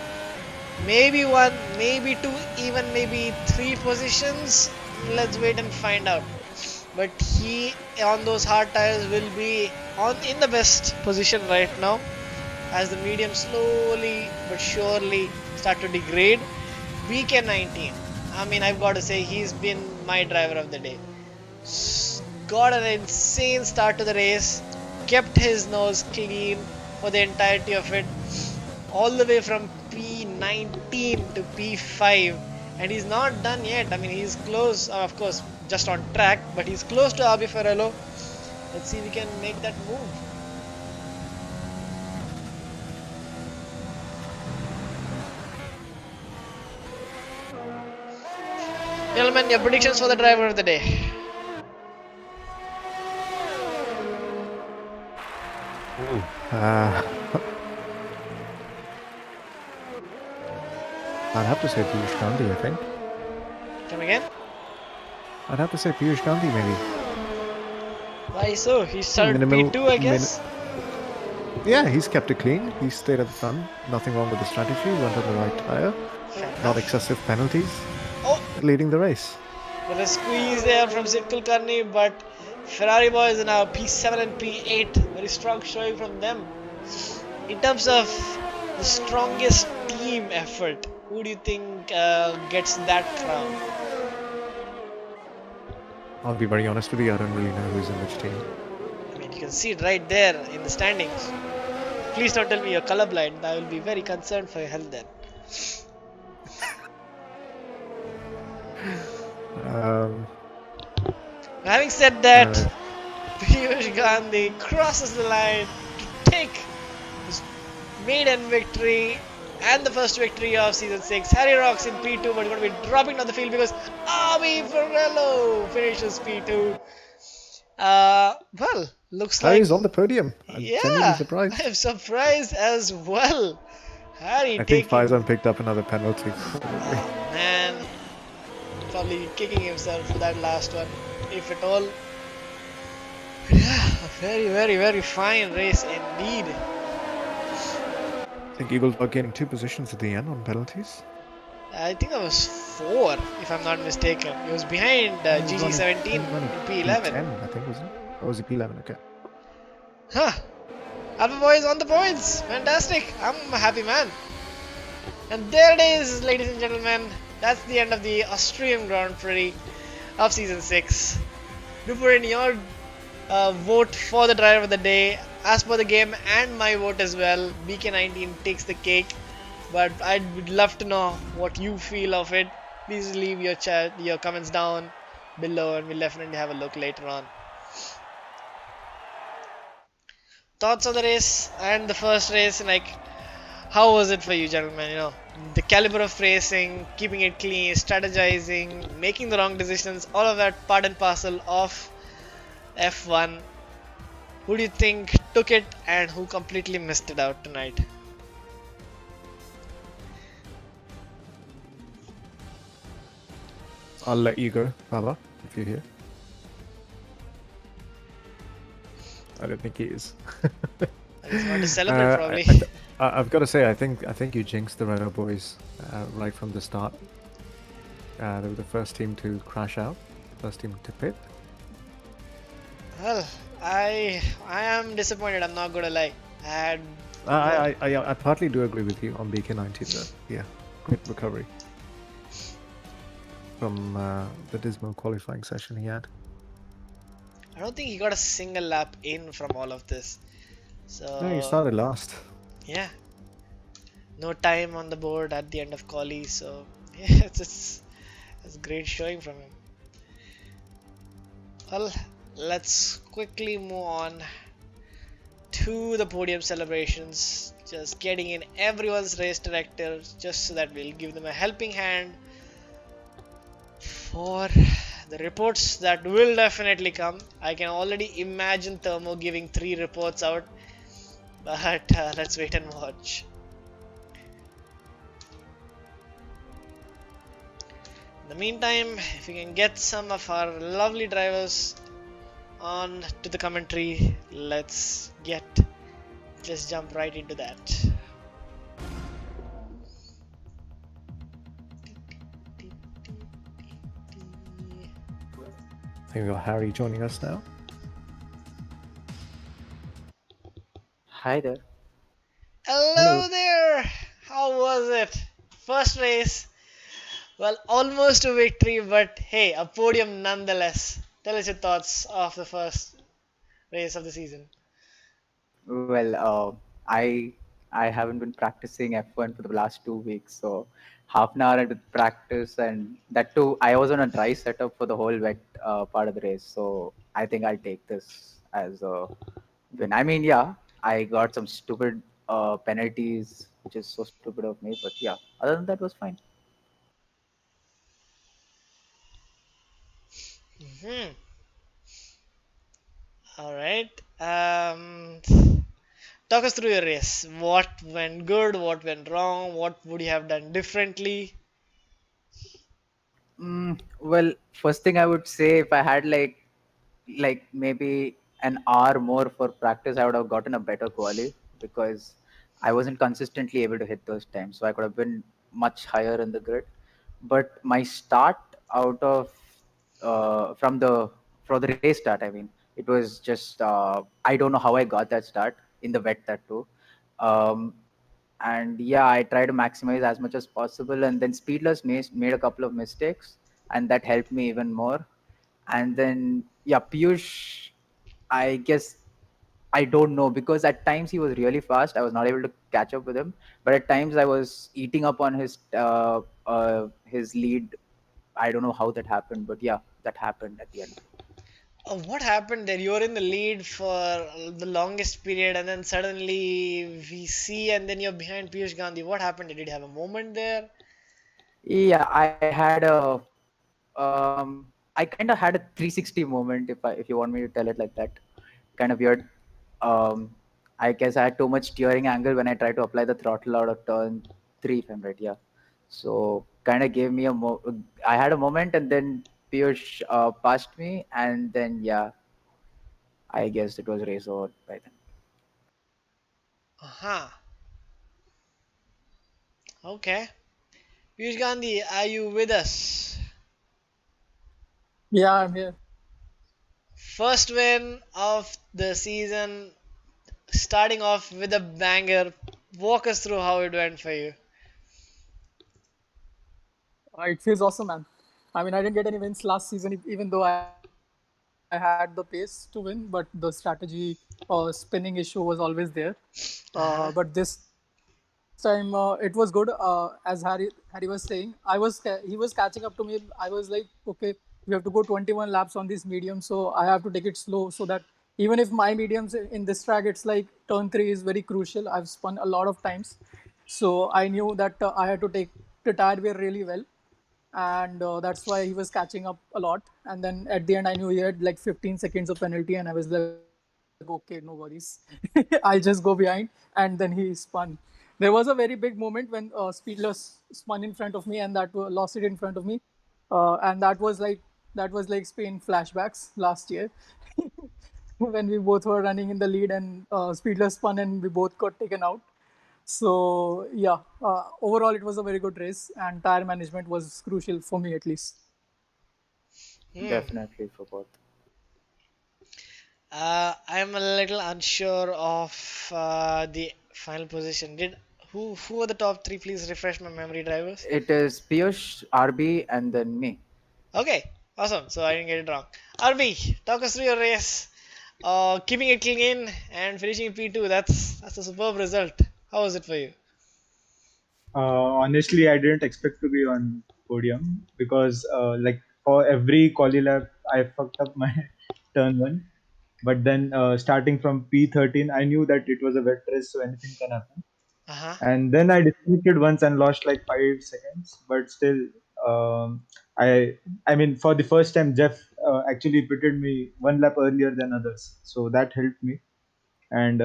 maybe 1, maybe 2, even maybe 3 positions. Let's wait and find out. But he on those hard tires will be in the best position right now as the medium slowly but surely start to degrade. BK19, I mean, I've got to say he's been my driver of the day. Got an insane start to the race, kept his nose clean for the entirety of it, all the way from P19 to P5, and he's not done yet. I mean, he's close, of course, just on track, but he's close to RB Ferrello. Let's see if we can make that move. Gentlemen, your predictions for the driver of the day. I'd have to say Piyush Gandhi, I think. Come again? I'd have to say Piyush Gandhi, maybe. Why so? He started Minimal- P2, I guess. Yeah, he's kept it clean. He stayed at the front. Nothing wrong with the strategy. Went on the right tire. Fair Not enough. excessive penalties. Oh, Leading the race. with a squeeze there from Sid Kulkarni, but Ferrari boys are now P7 and P8. Very strong showing from them. In terms of the strongest team effort, who do you think gets that crown? I'll be very honest with you, I don't really know who's in which team. I mean, you can see it right there in the standings. Please don't tell me you're colorblind. I will be very concerned for your health then. Having said that, Piyush Gandhi crosses the line to take his maiden victory and the first victory of season 6. Harry Rocks in P2, but going to be dropping down the field because Ami Ferrello finishes P2. Well, looks like Harry's on the podium. I'm genuinely yeah, surprised. I'm surprised as well. Harry I think taking Faizan picked up another penalty. oh, man, probably kicking himself for that last one, if at all. Yeah, a very fine race indeed. I think Eagles are getting 2 positions at the end on penalties. I think that was 4, if I'm not mistaken. He was behind GG17 in P11. P10, I think, was it? Or was it P11? Okay. Huh. Alpha Boys on the points. Fantastic. I'm a happy man. And there it is, ladies and gentlemen. That's the end of the Austrian Grand Prix of Season 6. Do put in your vote for the driver of the day. As per the game and my vote as well, BK19 takes the cake. But I would love to know what you feel of it. Please leave your comments down below, and we'll definitely have a look later on. Thoughts on the race and the first race, like how was it for you, gentlemen? You know, the caliber of racing, keeping it clean, strategizing, making the wrong decisions, all of that part and parcel of F1. Who do you think took it and who completely missed it out tonight? I'll let you go, Baba, if you're here. I don't think he is. He's going to celebrate probably. I've got to say, I think you jinxed the Renault boys right from the start. They were the first team to crash out, first team to pit. Well, I am disappointed. I'm not gonna lie. I partly do agree with you on BK19 though. Yeah, quick recovery from the dismal qualifying session he had. I don't think he got a single lap in from all of this. So No, he started last. yeah, no time on the board at the end of quali. So yeah, it's great showing from him. Well, let's quickly move on to the podium celebrations. Just getting in everyone's race directors, just so that we'll give them a helping hand for the reports that will definitely come. I can already imagine Thermo giving 3 reports out, but let's wait and watch. In the meantime, if we can get some of our lovely drivers on to the commentary, let's just jump right into that. I think we got Harry joining us now. Hi there. Hello there! How was it? First race. Well, almost a victory, but hey, a podium nonetheless. Tell us your thoughts of the first race of the season. Well, I haven't been practicing F1 for the last 2 weeks, so half an hour with practice, and that too, I was on a dry setup for the whole wet part of the race. So I think I'll take this as a win. I mean, yeah, I got some stupid penalties, which is so stupid of me, but yeah, other than that, was fine. Hmm. All right. Talk us through your race. What went good? What went wrong? What would you have done differently? Well, first thing I would say, if I had like maybe an hour more for practice, I would have gotten a better quali because I wasn't consistently able to hit those times. So I could have been much higher in the grid. But my start out of from the for the race start, I mean, it was just I don't know how I got that start in the wet that too. Um, and yeah, I try to maximize as much as possible. And then Speedless made a couple of mistakes, and that helped me even more. And then yeah, Piyush, I guess I don't know because at times he was really fast. I was not able to catch up with him, but at times I was eating up on his lead. I don't know how that happened, but yeah, that happened at the end. What happened there? You were in the lead for the longest period, and then suddenly we see, and then you're behind Piyush Gandhi. What happened? Did you have a moment there? Yeah, I kind of had a 360 moment if you want me to tell it like that. Kind of weird. Um, I guess I had too much steering angle when I tried to apply the throttle out of turn three, if I'm right. Yeah. So kind of gave me I had a moment, and then Piyush passed me, and then yeah, I guess it was race over by then. Uh-huh. Okay. Piyush Gandhi, are you with us? Yeah, I'm here. First win of the season, starting off with a banger. Walk us through how it went for you. It feels awesome, man. I mean, I didn't get any wins last season, even though I had the pace to win, but the strategy spinning issue was always there. Uh-huh. But this time it was good. As Harry was saying, he was catching up to me. I was like, okay, we have to go 21 laps on this medium, so I have to take it slow so that even if my mediums in this track, it's like turn three is very crucial. I've spun a lot of times, so I knew that I had to take the tire wear really well, and that's why he was catching up a lot. And then at the end, I knew he had like 15 seconds of penalty, and I was like, okay, no worries, I'll just go behind. And then he spun. There was a very big moment when Speedless spun in front of me, and lost it in front of me, and that was like Spain flashbacks last year. When we both were running in the lead, and Speedless spun and we both got taken out. So yeah, overall it was a very good race, and tire management was crucial for me at least. Hmm. Definitely for both. I'm a little unsure of the final position. Did who were the top three? Please refresh my memory, drivers. It is Piyush, RB, and then me. Okay, awesome. So I didn't get it wrong. RB, talk us through your race. Keeping it clean and finishing in P2. That's a superb result. How was it for you? Honestly, I didn't expect to be on podium because like for every quali lap, I fucked up my turn one. But then starting from P13, I knew that it was a wet race, so anything can happen. Uh huh. And then I disconnected once and lost like 5 seconds. But still, um, I mean, for the first time, Jeff actually pitted me one lap earlier than others, so that helped me and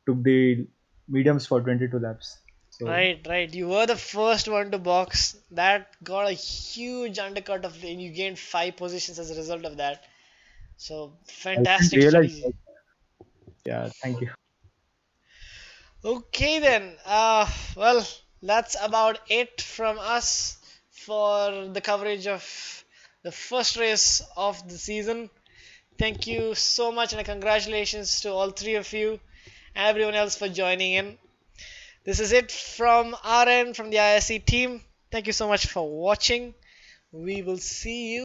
took the mediums for 22 laps. So Right, right. You were the first one to box. That got a huge undercut of, and you gained 5 positions as a result of that. So I didn't fantastic realize strategy. that. Yeah, thank you. Okay then. Well, that's about it from us for the coverage of the first race of the season. Thank you so much and congratulations to all three of you and everyone else for joining in. This is it from our end, from the IRC team. Thank you so much for watching. We will see you